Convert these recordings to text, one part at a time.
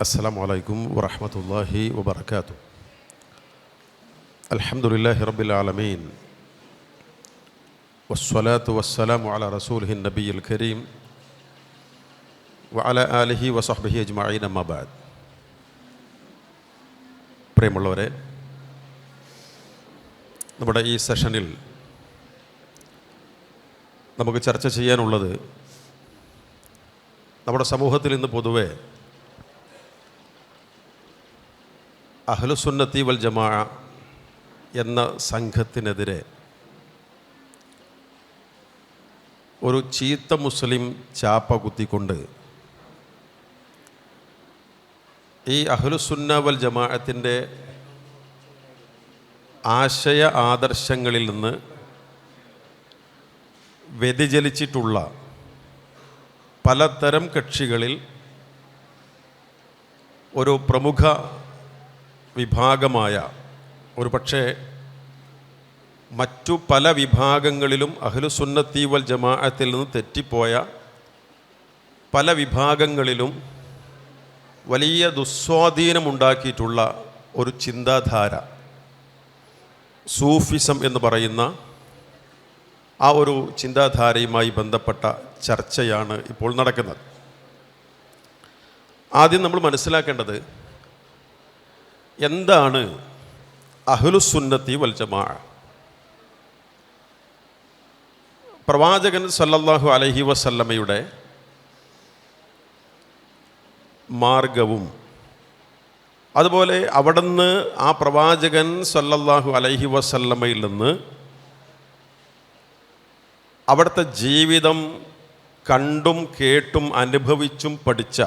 السلام عليكم ورحمة الله وبركاته. الحمد لله رب العالمين والصلاة والسلام على رسوله النبي الكريم وعلى آله وصحبه أجمعين أما بعد. പ്രിയമുള്ളവരെ, നമ്മുടെ ഈ സെഷനിൽ നമുക്ക് ചർച്ച ചെയ്യാനുള്ളത് നമ്മുടെ സമൂഹത്തിൽ ഇന്ന് പൊതുവെ അഹ്ലുസുന്നത്തി വൽ ജമാഅ എന്ന സംഘത്തിനെതിരെ ഒരു ചീത്ത മുസ്ലിം ചാപ്പ കുത്തിക്കൊണ്ട് ഈ അഹ്ലുസുന്ന വൽ ജമാഅത്തിൻ്റെ ആശയ ആദർശങ്ങളിൽ നിന്ന് വ്യതിചലിച്ചിട്ടുള്ള പലതരം കക്ഷികളിൽ ഒരു പ്രമുഖ വിഭാഗമായ, ഒരു പക്ഷേ മറ്റു പല വിഭാഗങ്ങളിലും അഹ്ലുസുന്നത്തി വൽ ജമാഅത്തിൽ നിന്ന് തെറ്റിപ്പോയ പല വിഭാഗങ്ങളിലും വലിയ ദുസ്വാധീനമുണ്ടാക്കിയിട്ടുള്ള ഒരു ചിന്താധാര, സൂഫിസം എന്ന് പറയുന്ന ആ ഒരു ചിന്താധാരയുമായി ബന്ധപ്പെട്ട ചർച്ചയാണ് ഇപ്പോൾ നടക്കുന്നത്. ആദ്യം നമ്മൾ മനസ്സിലാക്കേണ്ടത്, എന്താണ് അഹ്ലുസുന്നത്തി വൽ ജമാഅ? പ്രവാചകൻ സല്ലല്ലാഹു അലൈഹി വസല്ലമയുടെ മാർഗവും അതുപോലെ അവിടുന്ന് ആ പ്രവാചകൻ സല്ലല്ലാഹു അലൈഹി വസല്ലമയിൽ നിന്ന് അവിടുത്തെ ജീവിതം കണ്ടും കേട്ടും അനുഭവിച്ചും പഠിച്ച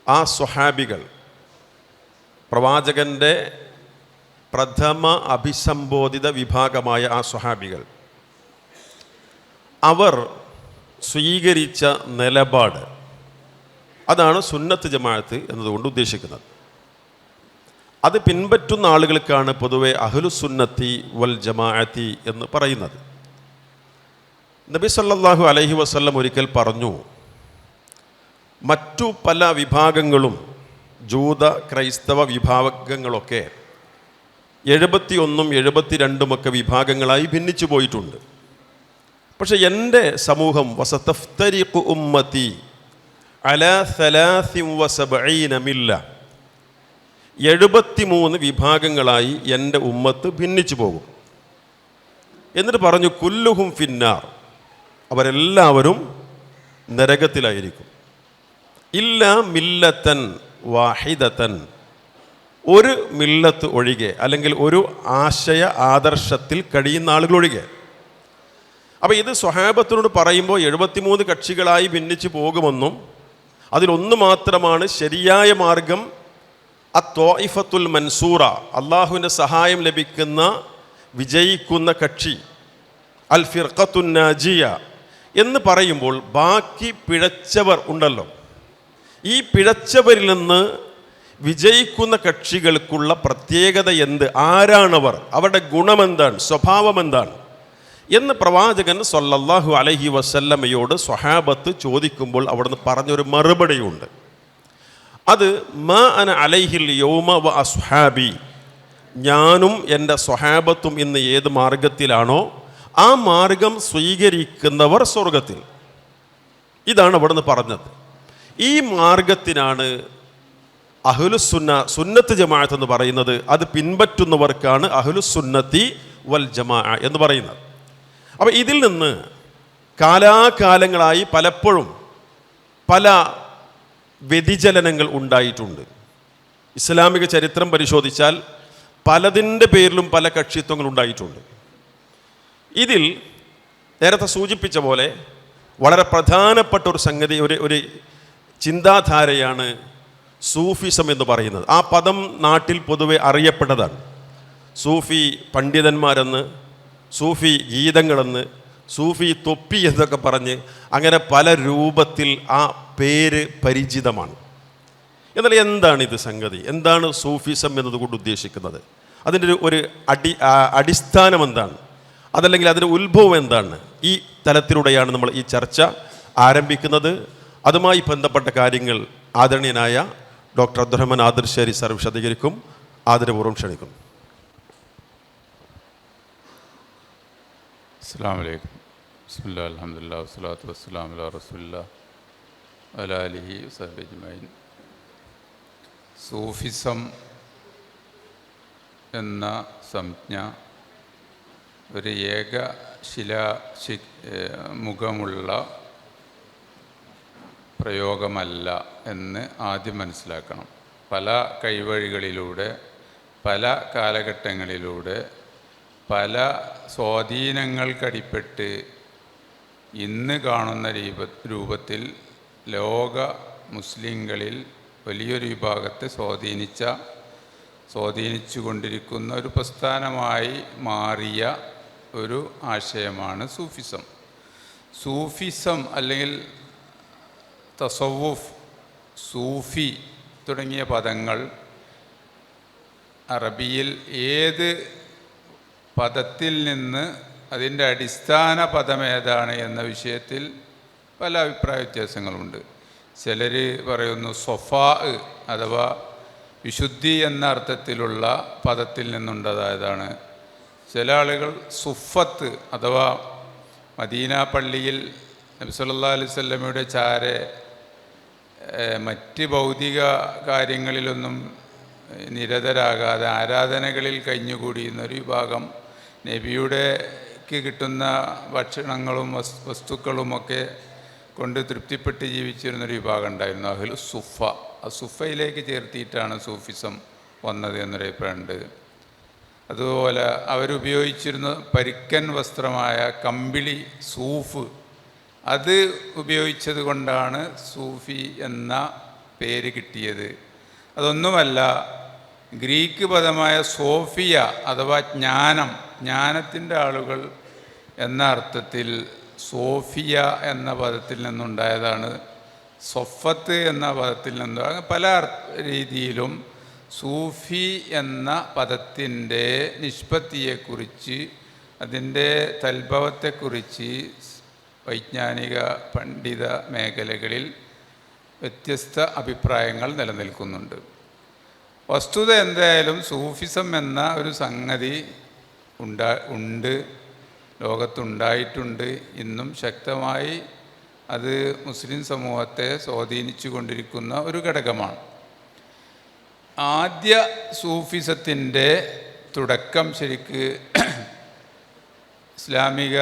ആ സ്വഹാബികൾ, പ്രവാചകൻ്റെ പ്രഥമ അഭിസംബോധിത വിഭാഗമായ ആ സ്വഹാബികൾ, അവർ സ്വീകരിച്ച നിലപാട്, അതാണ് സുന്നത്ത് ജമാഅത്ത് എന്നതുകൊണ്ട് ഉദ്ദേശിക്കുന്നത്. അത് പിൻപറ്റുന്ന ആളുകൾക്കാണ് പൊതുവെ അഹ്ലുസുന്നത്തി വൽ ജമാഅത്തി എന്ന് പറയുന്നത്. നബി സല്ലല്ലാഹു അലൈഹി വസല്ലം ഒരിക്കൽ പറഞ്ഞു, മറ്റു പല വിഭാഗങ്ങളും, ജൂത ക്രൈസ്തവ വിഭാഗങ്ങളൊക്കെ 71 72 വിഭാഗങ്ങളായി ഭിന്നിച്ചു പോയിട്ടുണ്ട്. പക്ഷെ എൻ്റെ സമൂഹം വസതഫ്തരിഖു ഉമ്മത്തി അലാ 73 മില്ല, 73 വിഭാഗങ്ങളായി എൻ്റെ ഉമ്മത്ത് ഭിന്നിച്ചു പോകും. എന്നിട്ട് പറഞ്ഞു, കുല്ലുഹും ഫിന്നാർ, അവരെല്ലാവരും നരകത്തിലായിരിക്കും. ഇല്ല മില്ലത്തൻ വാഹിദത്തൻ, ഒരു മില്ലത്ത് ഒഴികെ, അല്ലെങ്കിൽ ഒരു ആശയ ആദർശത്തിൽ കഴിയുന്ന ആളുകൾ ഒഴികെ. അപ്പോൾ ഇത് സ്വഹാബത്തിനോട് പറയുമ്പോൾ 73 കക്ഷികളായി ഭിന്നിച്ച് പോകുമെന്നും അതിലൊന്ന് മാത്രമാണ് ശരിയായ മാർഗം, അത്വായിഫത്തുൽ മൻസൂറ, അള്ളാഹുവിൻ്റെ സഹായം ലഭിക്കുന്ന വിജയിക്കുന്ന കക്ഷി, അൽ ഫിർഖത്തുൻ നാജിയ എന്ന് പറയുമ്പോൾ ബാക്കി പിഴച്ചവർ ഉണ്ടല്ലോ, ഈ പിഴച്ചവരിൽ നിന്ന് വിജയിക്കുന്ന കക്ഷികൾക്കുള്ള പ്രത്യേകത എന്ത്, ആരാണവർ, അവരുടെ ഗുണമെന്താണ്, സ്വഭാവം എന്താണ് എന്ന് പ്രവാചകൻ സല്ലല്ലാഹു അലൈഹി വസല്ലമയോട് സ്വഹാബത്ത് ചോദിക്കുമ്പോൾ അവിടുന്ന് പറഞ്ഞൊരു മറുപടിയുണ്ട്. അത് മാ അന അലൈഹിൽ യൗമ വ അസ്ഹാബി, ഞാനും എൻ്റെ സ്വഹാബത്തും ഇന്ന് ഏത് മാർഗത്തിലാണോ ആ മാർഗം സ്വീകരിക്കുന്നവർ സ്വർഗത്തിൽ. ഇതാണ് അവിടുന്ന് പറഞ്ഞത്. ഈ മാർഗത്തിനാണ് അഹ്ലുസുന്ന, സുന്നത്ത് ജമാഅത്ത് എന്ന് പറയുന്നത്. അത് പിൻപറ്റുന്നവർക്കാണ് അഹ്ലുസുന്നത്തി വൽ ജമാഅ എന്ന് പറയുന്നത്. അപ്പോൾ ഇതിൽ നിന്ന് കാലാകാലങ്ങളായി പലപ്പോഴും പല വ്യതിചലനങ്ങൾ ഉണ്ടായിട്ടുണ്ട്. ഇസ്ലാമിക ചരിത്രം പരിശോധിച്ചാൽ പലതിൻ്റെ പേരിലും പല കക്ഷിത്വങ്ങൾ ഉണ്ടായിട്ടുണ്ട്. ഇതിൽ നേരത്തെ സൂചിപ്പിച്ച പോലെ വളരെ പ്രധാനപ്പെട്ട ഒരു സംഗതി, ഒരു ചിന്താധാരയാണ് സൂഫിസം എന്ന് പറയുന്നത്. ആ പദം നാട്ടിൽ പൊതുവെ അറിയപ്പെട്ടതാണ്. സൂഫി പണ്ഡിതന്മാരെന്ന്, സൂഫി ഗീതങ്ങളെന്ന്, സൂഫി തൊപ്പി എന്നൊക്കെ പറഞ്ഞ് അങ്ങനെ പല രൂപത്തിൽ ആ പേര് പരിചിതമാണ്. എന്നാൽ എന്താണ് ഇത് സംഗതി? എന്താണ് സൂഫിസം എന്നതുകൊണ്ട് ഉദ്ദേശിക്കുന്നത്? അതിൻ്റെ ഒരു അടിസ്ഥാനം എന്താണ്? അതല്ലെങ്കിൽ അതിൻ്റെ ഉത്ഭവം എന്താണ്? ഈ തലത്തിലൂടെയാണ് നമ്മൾ ഈ ചർച്ച ആരംഭിക്കുന്നത്. അതുമായി ബന്ധപ്പെട്ട കാര്യങ്ങൾ ആദരണീയനായ ഡോക്ടർ അബ്ദുറഹ്മാൻ ആദിർശ്ശേരി സാർ വിശദീകരിക്കും. ആദരപൂർവ്വം ക്ഷണിക്കുന്നു. അസ്സലാമു അലൈക്കും. ബിസ്മില്ലാഹിൽ അൽഹംദുലില്ലാഹി വസ്സലാത്തു വസ്സലാമു അലാ റസൂലില്ലാഹി വഅലാ ആലിഹി വസഹ്ബിഹി അജ്മഈൻ. സൂഫിസം എന്ന സംജ്ഞ ഒരു മുഖമുള്ള പ്രയോഗമല്ല എന്ന് ആദ്യം മനസ്സിലാക്കണം. പല കൈവഴികളിലൂടെ പല കാലഘട്ടങ്ങളിലൂടെ പല സ്വാധീനങ്ങൾക്കടിപ്പെട്ട് ഇന്ന് കാണുന്ന രൂപത്തിൽ ലോക മുസ്ലിങ്ങളിൽ വലിയൊരു വിഭാഗത്തെ സ്വാധീനിച്ചു കൊണ്ടിരിക്കുന്ന ഒരു പ്രസ്ഥാനമായി മാറിയ ഒരു ആശയമാണ് സൂഫിസം. സൂഫിസം അല്ലെങ്കിൽ തസവുഫ്, സൂഫി തുടങ്ങിയ പദങ്ങൾ അറബിയിൽ ഏത് പദത്തിൽ നിന്ന് അതിൻ്റെ അടിസ്ഥാന പദമേതാണ് എന്ന വിഷയത്തിൽ പല അഭിപ്രായ വ്യത്യാസങ്ങളുണ്ട്. ചിലർ പറയുന്നു സൊഫാ അഥവാ വിശുദ്ധി എന്ന അർത്ഥത്തിലുള്ള പദത്തിൽ നിന്നുണ്ടായതാണ്. ചില ആളുകൾ സുഫത്ത് അഥവാ മദീന പള്ളിയിൽ നബി സല്ലല്ലാഹു അലൈഹി വസല്ലമയുടെ ചാരെ മറ്റ് ഭൗതിക കാര്യങ്ങളിലൊന്നും നിരതരാകാതെ ആരാധനകളിൽ കഴിഞ്ഞുകൂടിയുന്നൊരു വിഭാഗം, നബിയുടെക്ക് കിട്ടുന്ന ഭക്ഷണങ്ങളും വസ്തുക്കളുമൊക്കെ കൊണ്ട് തൃപ്തിപ്പെട്ട് ജീവിച്ചിരുന്നൊരു വിഭാഗം ഉണ്ടായിരുന്നു, അഹ്ലു സുഫ. ആ സുഫയിലേക്ക് ചേർത്തിയിട്ടാണ് സൂഫിസം വന്നത് എന്നൊരു അഭിപ്രായമുണ്ട്. അതുപോലെ അവരുപയോഗിച്ചിരുന്ന പരുക്കൻ വസ്ത്രമായ കമ്പിളി സൂഫ്, അത് ഉപയോഗിച്ചത് കൊണ്ടാണ് സൂഫി എന്ന പേര് കിട്ടിയത്. അതൊന്നുമല്ല, ഗ്രീക്ക് പദമായ സോഫിയ അഥവാ ജ്ഞാനത്തിൻ്റെ ആളുകൾ എന്ന അർത്ഥത്തിൽ സോഫിയ എന്ന പദത്തിൽ നിന്നുണ്ടായതാണ്. സൊഫത്ത് എന്ന പദത്തിൽ നിന്ന് പല രീതിയിലും സൂഫി എന്ന പദത്തിൻ്റെ നിഷ്പത്തിയെക്കുറിച്ച്, അതിൻ്റെ തൽഭവത്തെക്കുറിച്ച് വൈജ്ഞാനിക പണ്ഡിത മേഖലകളിൽ വ്യത്യസ്ത അഭിപ്രായങ്ങൾ നിലനിൽക്കുന്നുണ്ട്. വസ്തുത എന്തായാലും സൂഫിസം എന്ന ഒരു സംഗതി ഉണ്ട്, ലോകത്തുണ്ടായിട്ടുണ്ട്, ഇന്നും ശക്തമായി അത് മുസ്ലിം സമൂഹത്തെ സ്വാധീനിച്ചു കൊണ്ടിരിക്കുന്ന ഒരു ഘടകമാണ്. ആദ്യ സൂഫിസത്തിൻ്റെ തുടക്കം ശരിക്ക് ഇസ്ലാമിക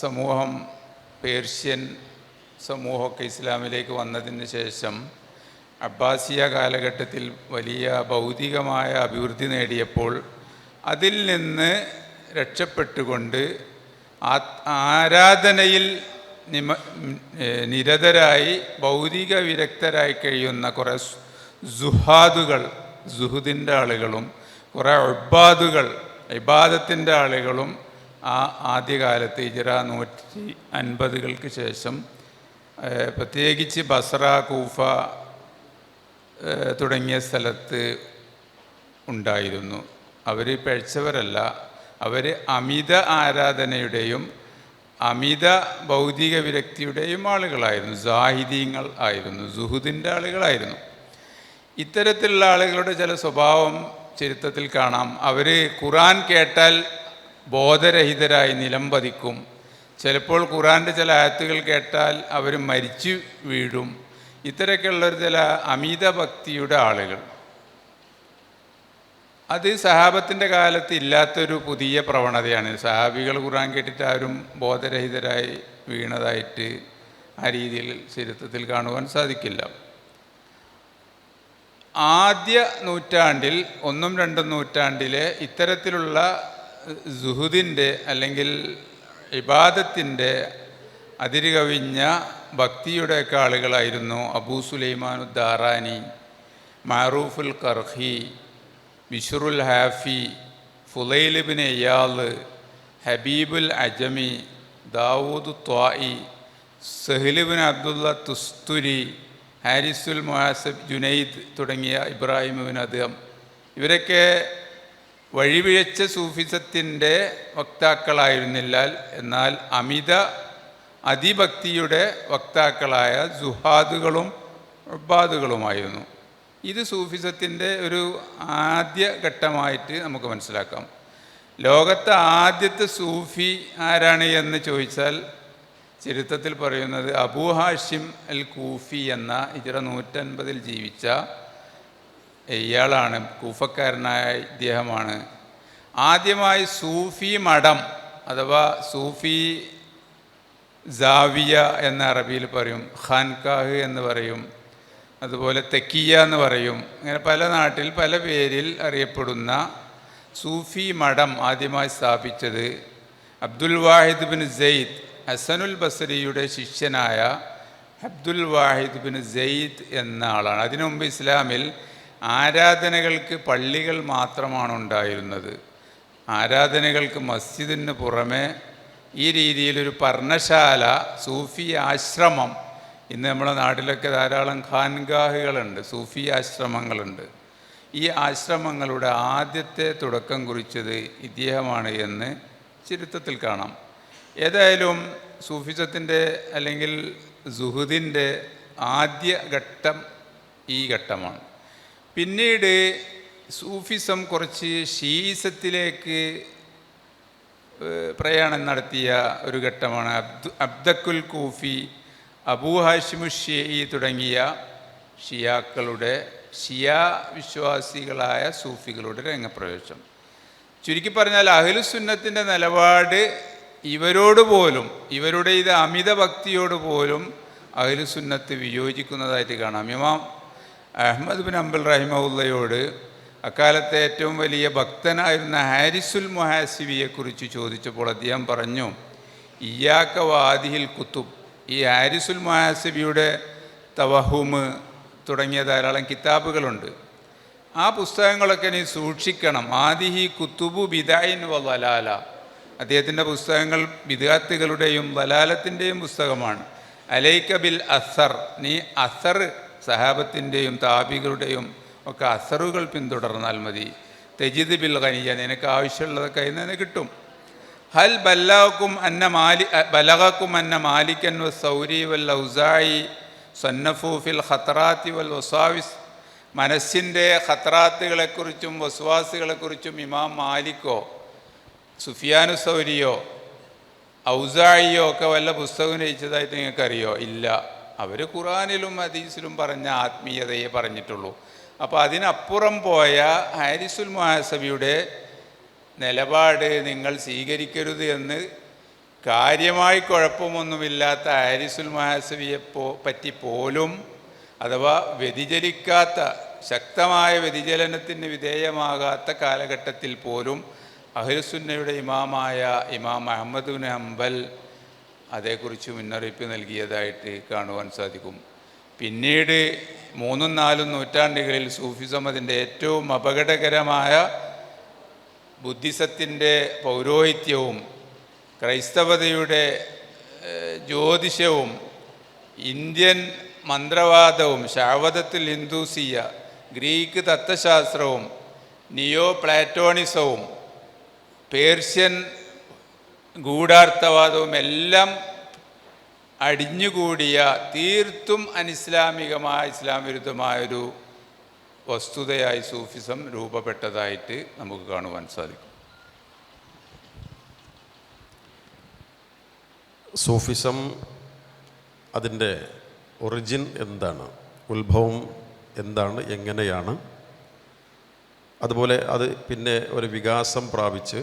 സമൂഹം, പേർഷ്യൻ സമൂഹമൊക്കെ ഇസ്ലാമിലേക്ക് വന്നതിന് ശേഷം അബ്ബാസിയ കാലഘട്ടത്തിൽ വലിയ ഭൗതികമായ അഭിവൃദ്ധി നേടിയപ്പോൾ അതിൽ നിന്ന് രക്ഷപ്പെട്ടുകൊണ്ട് ആരാധനയിൽ നിരതരായി ഭൗതിക വിരക്തരായി കഴിയുന്ന കുറേ സുഹുദിൻ്റെ ആളുകളും കുറേ ഉബ്ബാദുകൾ, ഇബാദത്തിൻ്റെ ആളുകളും ആദ്യകാലത്ത് ഹിജ്റ 150 ശേഷം പ്രത്യേകിച്ച് ബസ്ര, കൂഫ തുടങ്ങിയ സ്ഥലത്ത് ഉണ്ടായിരുന്നു. അവർ പഴിച്ചവരല്ല, അവർ അമിത ആരാധനയുടെയും അമിത ഭൗതിക വിരക്തിയുടെയും ആളുകളായിരുന്നു, സാഹിദീങ്ങൾ ആയിരുന്നു, സുഹുദിൻ്റെ ആളുകളായിരുന്നു. ഇത്തരത്തിലുള്ള ആളുകളുടെ ചില സ്വഭാവം ചരിത്രത്തിൽ കാണാം. അവർ ഖുർആൻ കേട്ടാൽ ബോധരഹിതരായി നിലംപതിക്കും. ചിലപ്പോൾ ഖുർആൻ്റെ ചില ആയത്തുകൾ കേട്ടാൽ അവർ മരിച്ചു വീഴും. ഇത്തരമൊക്കെയുള്ളൊരു ചില അമിത ഭക്തിയുടെ ആളുകൾ. അത് സഹാബത്തിൻ്റെ കാലത്ത് ഇല്ലാത്തൊരു പുതിയ പ്രവണതയാണ്. സഹാബികൾ ഖുർആൻ കേട്ടിട്ട് ആരും ബോധരഹിതരായി വീണതായിട്ട് ആ രീതിയിൽ ചരിത്രത്തിൽ കാണുവാൻ സാധിക്കില്ല. ആദ്യ നൂറ്റാണ്ടിൽ, 1ഉം 2ഉം നൂറ്റാണ്ടിലെ ഇത്തരത്തിലുള്ള സുഹുദിൻ്റെ അല്ലെങ്കിൽ ഇബാദത്തിൻ്റെ അതിരുകവിഞ്ഞ ഭക്തിയുടെയൊക്കെ ആളുകളായിരുന്നു അബൂ സുലൈമാനു ദാറാനി, മഅറൂഫുൽ ഖർഹി, ബിശ്റുൽ ഹാഫി, ഫുലൈൽ ഇബ്നു ഇയാദ്, ഹബീബുൽ അജമി, ദാവൂദ് ത്വായി, സഹ്ൽ ഇബ്നു അബ്ദുല്ല തുസ്തുരി, ഹാരിസുൽ മുഹാസബ്, ജുനൈദ് തുടങ്ങിയ ഇബ്രാഹിം ഇബ്നു അദ്ഹം. ഇവരൊക്കെ വഴിപിഴച്ച സൂഫിസത്തിൻ്റെ വക്താക്കളായിരുന്നില്ല, എന്നാൽ അമിത അതിഭക്തിയുടെ വക്താക്കളായ സുഹാദുകളും ഉബാദുകളുമായിരുന്നു. ഇത് സൂഫിസത്തിൻ്റെ ഒരു ആദ്യ ഘട്ടമായിട്ട് നമുക്ക് മനസ്സിലാക്കാം. ലോകത്തെ ആദ്യത്തെ സൂഫി ആരാണ് എന്ന് ചോദിച്ചാൽ ചരിത്രത്തിൽ പറയുന്നത് അബൂ ഹാഷിം അൽ കൂഫി എന്ന ഹിജ്റ 150 ജീവിച്ച ഇയാളാണ്. കൂഫക്കാരനായ ഇദ്ദേഹമാണ് ആദ്യമായി സൂഫി മഠം അഥവാ സൂഫി സാവിയ എന്ന അറബിയിൽ പറയും, ഖാൻകാഹ് എന്ന് പറയും, അതുപോലെ തെക്കിയ എന്ന് പറയും. അങ്ങനെ പല നാട്ടിൽ പല പേരിൽ അറിയപ്പെടുന്ന സൂഫി മഠം ആദ്യമായി സ്ഥാപിച്ചത് അബ്ദുൽ വാഹിദ് ബിൻ സെയ്ദ്, ഹസനുൽ ബസരിയുടെ ശിഷ്യനായ അബ്ദുൽ വാഹിദ് ബിൻ സെയ്ദ് എന്ന ആളാണ്. അതിനു മുമ്പ് ഇസ്ലാമിൽ ആരാധനകൾക്ക് പള്ളികൾ മാത്രമാണ് ഉണ്ടായിരുന്നത്. ആരാധനകൾക്ക് മസ്ജിദിന് പുറമെ ഈ രീതിയിലൊരു പർണശാല, സൂഫി ആശ്രമം, ഇന്ന് നമ്മുടെ നാട്ടിലൊക്കെ ധാരാളം ഖാൻഗാഹുകളുണ്ട്, സൂഫി ആശ്രമങ്ങളുണ്ട്. ഈ ആശ്രമങ്ങളുടെ ആദ്യത്തെ തുടക്കം കുറിച്ചത് ഇദ്ദേഹമാണ് എന്ന് ചരിത്രത്തിൽ കാണാം. ഏതായാലും സൂഫിസത്തിൻ്റെ അല്ലെങ്കിൽ സുഹുദിൻ്റെ ആദ്യ ഘട്ടം ഈ ഘട്ടമാണ്. പിന്നീട് സൂഫിസം കുറച്ച് ഷീസത്തിലേക്ക് പ്രയാണം നടത്തിയ ഒരു ഘട്ടമാണ്. അബ്ദക്കുൽ കൂഫി, അബൂ ഹാഷിമു ഷിഈ തുടങ്ങിയ ഷിയാക്കളുടെ ഷിയാ വിശ്വാസികളായ സൂഫികളുടെ രംഗപ്രവേശം. ചുരുക്കി പറഞ്ഞാൽ അഹ്ലുസുന്നത്തിൻ്റെ നിലപാട് ഇവരോട് പോലും, ഇവരുടെ ഇത് അമിത ഭക്തിയോട് പോലും അഹ്ലുസുന്നത്ത് വിയോജിക്കുന്നതായിട്ട് കാണാം. ഇമാം അഹ്മദ് ബിൻ ഹംബൽ റഹിമഹുല്ലയോട് അക്കാലത്തെ ഏറ്റവും വലിയ ഭക്തനായിരുന്ന ഹാരിസുൽ മുഹാസിബിയെക്കുറിച്ച് ചോദിച്ചപ്പോൾ അദ്ദേഹം പറഞ്ഞു, ഇയ്യാക്ക വാദിഹിൽ കുത്തുബ്. ഈ ഹാരിസുൽ മുഹാസിബിയുടെ തവഹുമ് തുടങ്ങിയ ധാരാളം കിതാബുകളുണ്ട്. ആ പുസ്തകങ്ങളൊക്കെ നീ സൂക്ഷിക്കണം. ആദിഹി കുത്തുബു ബിദായിൻ വ വലാല. അദ്ദേഹത്തിൻ്റെ പുസ്തകങ്ങൾ ബിദാത്തുകളുടെയും വലാലത്തിൻ്റെയും പുസ്തകമാണ്. അലൈക ബിൽ അസർ, നീ അസർ സഹാബത്തിൻ്റെയും താബികളുടെയും ഒക്കെ അസറുകൾ പിന്തുടർന്നാൽ മതി. തെജിദ് ബിൽ ഖനിയ, നിനക്ക് ആവശ്യമുള്ളതൊക്കെ അതിൽ നിന്ന് കിട്ടും. ഹൽ ബലഗക്കും അന്ന മാലിക്കൻ വ സൗരി വൽ ഔസായി സന്നഫു ഫിൽ ഖത്തറാത്തി വൽ വസാവിസ്. മനസ്സിൻ്റെ ഖത്തറാത്തുകളെക്കുറിച്ചും വസ്വാസുകളെക്കുറിച്ചും ഇമാം മാലിക്കോ സുഫിയാനു സൗരിയോ ഔസായിയോ ഒക്കെ വല്ല പുസ്തകം രചിച്ചതായിട്ട് നിങ്ങൾക്കറിയോ? ഇല്ല. അവർ ഖുറാനിലും ഹദീസിലും പറഞ്ഞ ആത്മീയതയെ പറഞ്ഞിട്ടുള്ളൂ. അപ്പോൾ അതിനപ്പുറം പോയ ഹാരിസുൽ മുഹാസബിയുടെ നിലപാട് നിങ്ങൾ സ്വീകരിക്കരുത് എന്ന് കാര്യമായി കുഴപ്പമൊന്നുമില്ലാത്ത ഹാരിസുൽ മുഹാസബിയെ പറ്റി പോലും, അഥവാ വ്യതിചലിക്കാത്ത, ശക്തമായ വ്യതിചലനത്തിന് വിധേയമാകാത്ത കാലഘട്ടത്തിൽ പോലും അഹ്ലുസുന്നയുടെ ഇമാമായ ഇമാം അഹ്മദ് ബിൻ ഹംബൽ അതേക്കുറിച്ച് മുന്നറിയിപ്പ് നൽകിയതായിട്ട് കാണുവാൻ സാധിക്കും. പിന്നീട് 3-4 നൂറ്റാണ്ടുകളിൽ സൂഫിസം അതിൻ്റെ ഏറ്റവും അപകടകരമായ ബുദ്ധിസത്തിൻ്റെ പൗരോഹിത്യവും ക്രൈസ്തവതയുടെ ജ്യോതിഷവും ഇന്ത്യൻ മന്ത്രവാദവും ഷാവദത്തുൽ ഹിന്ദൂസിയ, ഗ്രീക്ക് തത്വശാസ്ത്രവും നിയോ പ്ലാറ്റോണിസവും പേർഷ്യൻ ഗൂഢാർത്ഥവാദവും എല്ലാം അടിഞ്ഞുകൂടിയ തീർത്തും അനിസ്ലാമികമായ, ഇസ്ലാം വിരുദ്ധമായൊരു വസ്തുതയായി സൂഫിസം രൂപപ്പെട്ടതായിട്ട് നമുക്ക് കാണുവാൻ സാധിക്കും. സൂഫിസം അതിൻ്റെ ഒറിജിൻ എന്താണ്, ഉത്ഭവം എന്താണ്, എങ്ങനെയാണ്, അതുപോലെ അത് പിന്നെ ഒരു വികാസം പ്രാപിച്ച്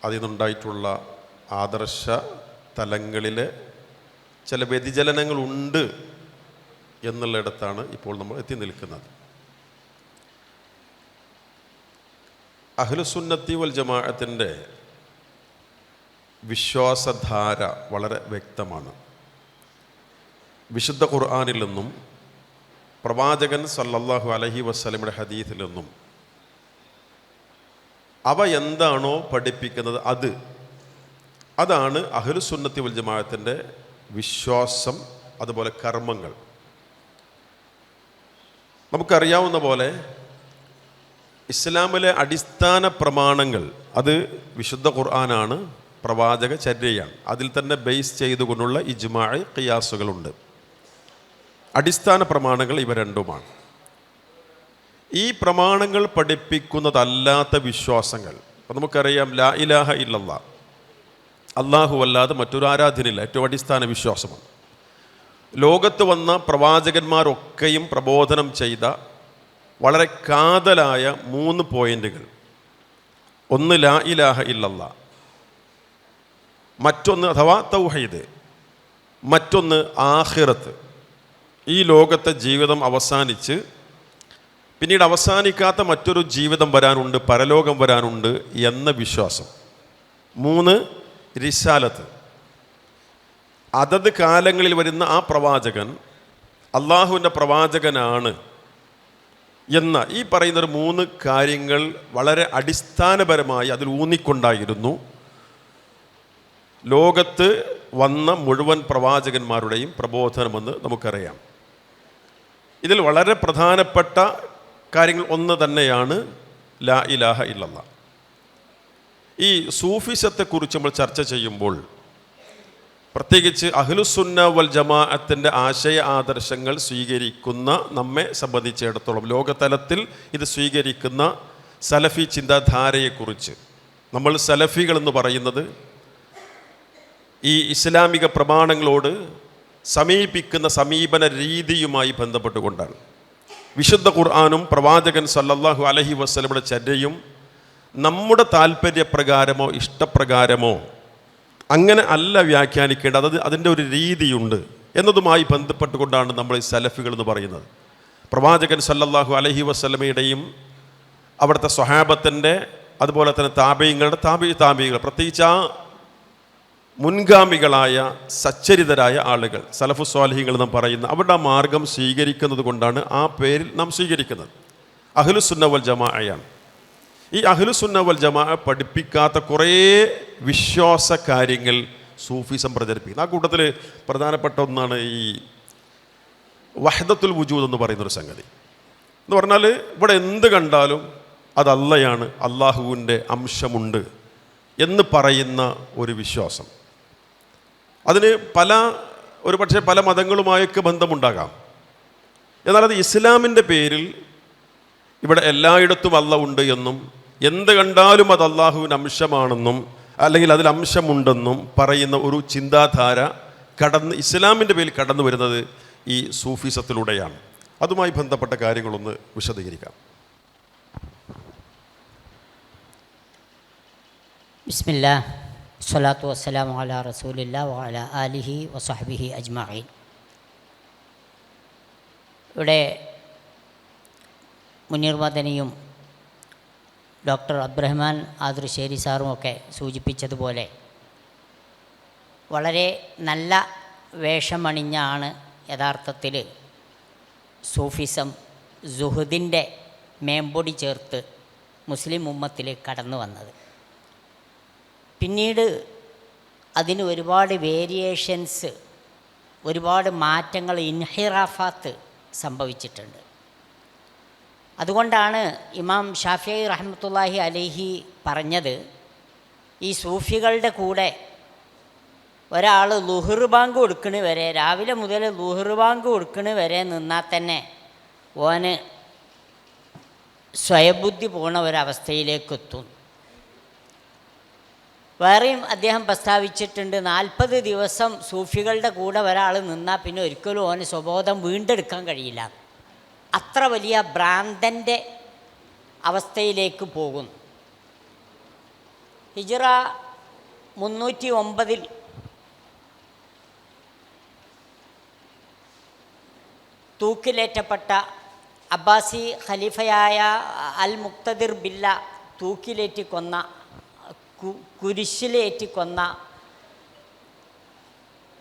അതിൽ നിന്നുണ്ടായിട്ടുള്ള ആദർശ തലങ്ങളിലെ ചില വ്യതിചലനങ്ങളുണ്ട് എന്നുള്ളിടത്താണ് ഇപ്പോൾ നമ്മൾ എത്തി നിൽക്കുന്നത്. അഹ്ലുസുന്നത്തി വൽ ജമാഅത്തിൻ്റെ വിശ്വാസധാര വളരെ വ്യക്തമാണ്. വിശുദ്ധ ഖുർആനിൽ നിന്നും പ്രവാചകൻ സല്ലല്ലാഹു അലൈഹി വസല്ലമയുടെ ഹദീസിൽ നിന്നും അവ എന്താണോ പഠിപ്പിക്കുന്നത് അതാണ് അഹ്ലുസുന്നത്തി വൽ ജമാഅത്തിൻ്റെ വിശ്വാസം, അതുപോലെ കർമ്മങ്ങൾ. നമുക്കറിയാവുന്ന പോലെ ഇസ്ലാമിലെ അടിസ്ഥാന പ്രമാണങ്ങൾ അത് വിശുദ്ധ ഖുർആനാണ്, പ്രവാചക ചര്യയാണ്. അതിൽ തന്നെ ബേസ് ചെയ്തുകൊണ്ടുള്ള ഇജ്മാഇ ഖിയാസുകളുണ്ട്. അടിസ്ഥാന പ്രമാണങ്ങൾ ഇവ രണ്ടുമാണ്. ഈ പ്രമാണങ്ങൾ പഠിപ്പിക്കുന്നതല്ലാത്ത വിശ്വാസങ്ങൾ, അപ്പം നമുക്കറിയാം ലാ ഇലാഹ ഇല്ലല്ലാ, അള്ളാഹു അല്ലാതെ മറ്റൊരു ആരാധ്യനില്ല, ഏറ്റവും അടിസ്ഥാന വിശ്വാസമാണ്. ലോകത്ത് വന്ന പ്രവാചകന്മാരൊക്കെയും പ്രബോധനം ചെയ്ത വളരെ കാതലായ 3 പോയിന്റുകൾ: ഒന്ന് ലാ ഇലാഹ ഇല്ലല്ലാ, മറ്റൊന്ന് അഥവാ തൗഹീദ്, മറ്റൊന്ന് ആഖിറത്ത്. ഈ ലോകത്തെ ജീവിതം അവസാനിച്ച് പിന്നീട് അവസാനിക്കാത്ത മറ്റൊരു ജീവിതം വരാനുണ്ട്, പരലോകം വരാനുണ്ട് എന്ന വിശ്വാസം. 3 റിസാലത്ത്, അതത് കാലങ്ങളിൽ വരുന്ന ആ പ്രവാചകൻ അള്ളാഹുവിൻ്റെ പ്രവാചകനാണ് എന്ന ഈ പറയുന്നൊരു 3 കാര്യങ്ങൾ വളരെ അടിസ്ഥാനപരമായി അതിൽ ഊന്നിക്കൊണ്ടായിരുന്നു ലോകത്ത് വന്ന മുഴുവൻ പ്രവാചകന്മാരുടെയും പ്രബോധനമെന്ന് നമുക്കറിയാം. ഇതിൽ വളരെ പ്രധാനപ്പെട്ട കാര്യങ്ങൾ ഒന്ന് തന്നെയാണ് ലാ ഇലാഹ ഇല്ലല്ലാ. ഈ സൂഫിസത്തെക്കുറിച്ച് നമ്മൾ ചർച്ച ചെയ്യുമ്പോൾ പ്രത്യേകിച്ച് അഹ്ലുസുന്ന വൽ ജമാഅത്തിൻ്റെ ആശയ ആദർശങ്ങൾ സ്വീകരിക്കുന്ന നമ്മെ സംബന്ധിച്ചിടത്തോളം, ലോകതലത്തിൽ ഇത് സ്വീകരിക്കുന്ന സലഫി ചിന്താധാരയെക്കുറിച്ച്, നമ്മൾ സലഫികൾ എന്ന് പറയുന്നത് ഈ ഇസ്ലാമിക പ്രമാണങ്ങളോട് സമീപിക്കുന്ന സമീപന രീതിയുമായി ബന്ധപ്പെട്ടുകൊണ്ടാണ്. വിശുദ്ധ ഖുർആനും പ്രവാചകൻ സല്ലല്ലാഹു അലൈഹി വസല്ലമയുടെ ചര്യയും നമ്മുടെ താല്പര്യപ്രകാരമോ ഇഷ്ടപ്രകാരമോ അങ്ങനെ അല്ല വ്യാഖ്യാനിക്കേണ്ടത്, അതിൻ്റെ ഒരു രീതിയുണ്ട് എന്നതുമായി ബന്ധപ്പെട്ടുകൊണ്ടാണ് നമ്മൾ ഈ സലഫികൾ എന്ന് പറയുന്നത്. പ്രവാചകൻ സല്ലല്ലാഹു അലൈഹി വസല്ലമയുടെയും അവിടുത്തെ സ്വഹാബത്തിൻ്റെ, അതുപോലെ തന്നെ താബീങ്ങളുടെ താബികൾ, പ്രത്യേകിച്ച് ആ മുൻഗാമികളായ സച്ചരിതരായ ആളുകൾ, സലഫു സ്വാലിഹീങ്ങൾ എന്ന് പറയുന്ന അവരുടെ ആ മാർഗം സ്വീകരിക്കുന്നത് കൊണ്ടാണ് ആ പേരിൽ നാം സ്വീകരിക്കുന്നത്. അഹ്ലുസുന്ന വൽ ജമാഅയാണ്. ഈ അഹ്ലുസുന്ന വൽ ജമാഅ പഠിപ്പിക്കാത്ത കുറേ വിശ്വാസ കാര്യങ്ങൾ സൂഫിസം പ്രചരിപ്പിക്കുന്നത്. ആ കൂട്ടത്തിൽ പ്രധാനപ്പെട്ട ഒന്നാണ് ഈ വഹ്ദത്തുൽ വുജൂദ് എന്ന് പറയുന്നൊരു സംഗതി. എന്ന് പറഞ്ഞാൽ ഇവിടെ എന്ത് കണ്ടാലും അത് അള്ളയാണ്, അള്ളാഹുവിൻ്റെ അംശമുണ്ട് എന്ന് പറയുന്ന ഒരു വിശ്വാസം. അതിന് ഒരു പക്ഷേ പല മതങ്ങളുമായൊക്കെ ബന്ധമുണ്ടാകാം. എന്നാൽ അത് ഇസ്ലാമിൻ്റെ പേരിൽ ഇവിടെ എല്ലായിടത്തും അള്ള ഉണ്ട് എന്നും എന്ത് കണ്ടാലും അത് അള്ളാഹുവിന് അംശമാണെന്നും അല്ലെങ്കിൽ അതിൽ അംശമുണ്ടെന്നും പറയുന്ന ഒരു ചിന്താധാര ഇസ്ലാമിൻ്റെ പേരിൽ കടന്നു വരുന്നത് ഈ സൂഫിസത്തിലൂടെയാണ്. അതുമായി ബന്ധപ്പെട്ട കാര്യങ്ങളൊന്ന് വിശദീകരിക്കാം. ബിസ്മില്ലാ സ്വലാത്തു വസ്സലാമു അലാ റസൂലില്ലാ വഅലാ ആലിഹി വസഹ്ബിഹി അജ്മഈൻ. ഇവിടെ മുനീർ മദനിയും ഡോക്ടർ അബ്ദുറഹ്മാൻ ആദർശേരി സാറുമൊക്കെ സൂചിപ്പിച്ചതുപോലെ വളരെ നല്ല വേഷമണിഞ്ഞാണ് യഥാർത്ഥത്തിൽ സൂഫിസം സുഹദിൻ്റെ മേമ്പൊടി ചേർത്ത് മുസ്ലിം ഉമ്മത്തിൽ കടന്നു വന്നത്. പിന്നീട് അതിന് ഒരുപാട് വേരിയേഷൻസ്, ഒരുപാട് മാറ്റങ്ങൾ, ഇൻഹിറാഫാത്ത് സംഭവിച്ചിട്ടുണ്ട്. അതുകൊണ്ടാണ് ഇമാം ഷാഫിഈ റഹ്മത്തുള്ളാഹി അലൈഹി പറഞ്ഞത്, ഈ സൂഫികളുടെ കൂടെ ഒരാൾ ളുഹ്ർ ബാങ്ക് കൊടുക്കണ വരെ, രാവിലെ മുതൽ ളുഹ്ർ ബാങ്ക് കൊടുക്കണ വരെ നിന്നാൽ തന്നെ ഓന് സ്വയബുദ്ധി പോണ ഒരവസ്ഥയിലേക്ക് എത്തും. വേറെയും അദ്ദേഹം പ്രസ്താവിച്ചിട്ടുണ്ട്, 40 ദിവസം സൂഫികളുടെ കൂടെ ഒരാൾ നിന്നാൽ പിന്നെ ഒരിക്കലും ഓന് സ്വബോധം വീണ്ടെടുക്കാൻ കഴിയില്ല. അത്ര വലിയ ഭ്രാന്തൻ്റെ അവസ്ഥയിലേക്ക് പോകുന്നു. ഹിജ്റ 309 തൂക്കിലേറ്റപ്പെട്ട അബ്ബാസി ഖലീഫയായ അൽ മുഖ്തദിർ ബില്ല തൂക്കിലേറ്റിക്കൊന്ന, കുരിശിലേറ്റിക്കൊന്ന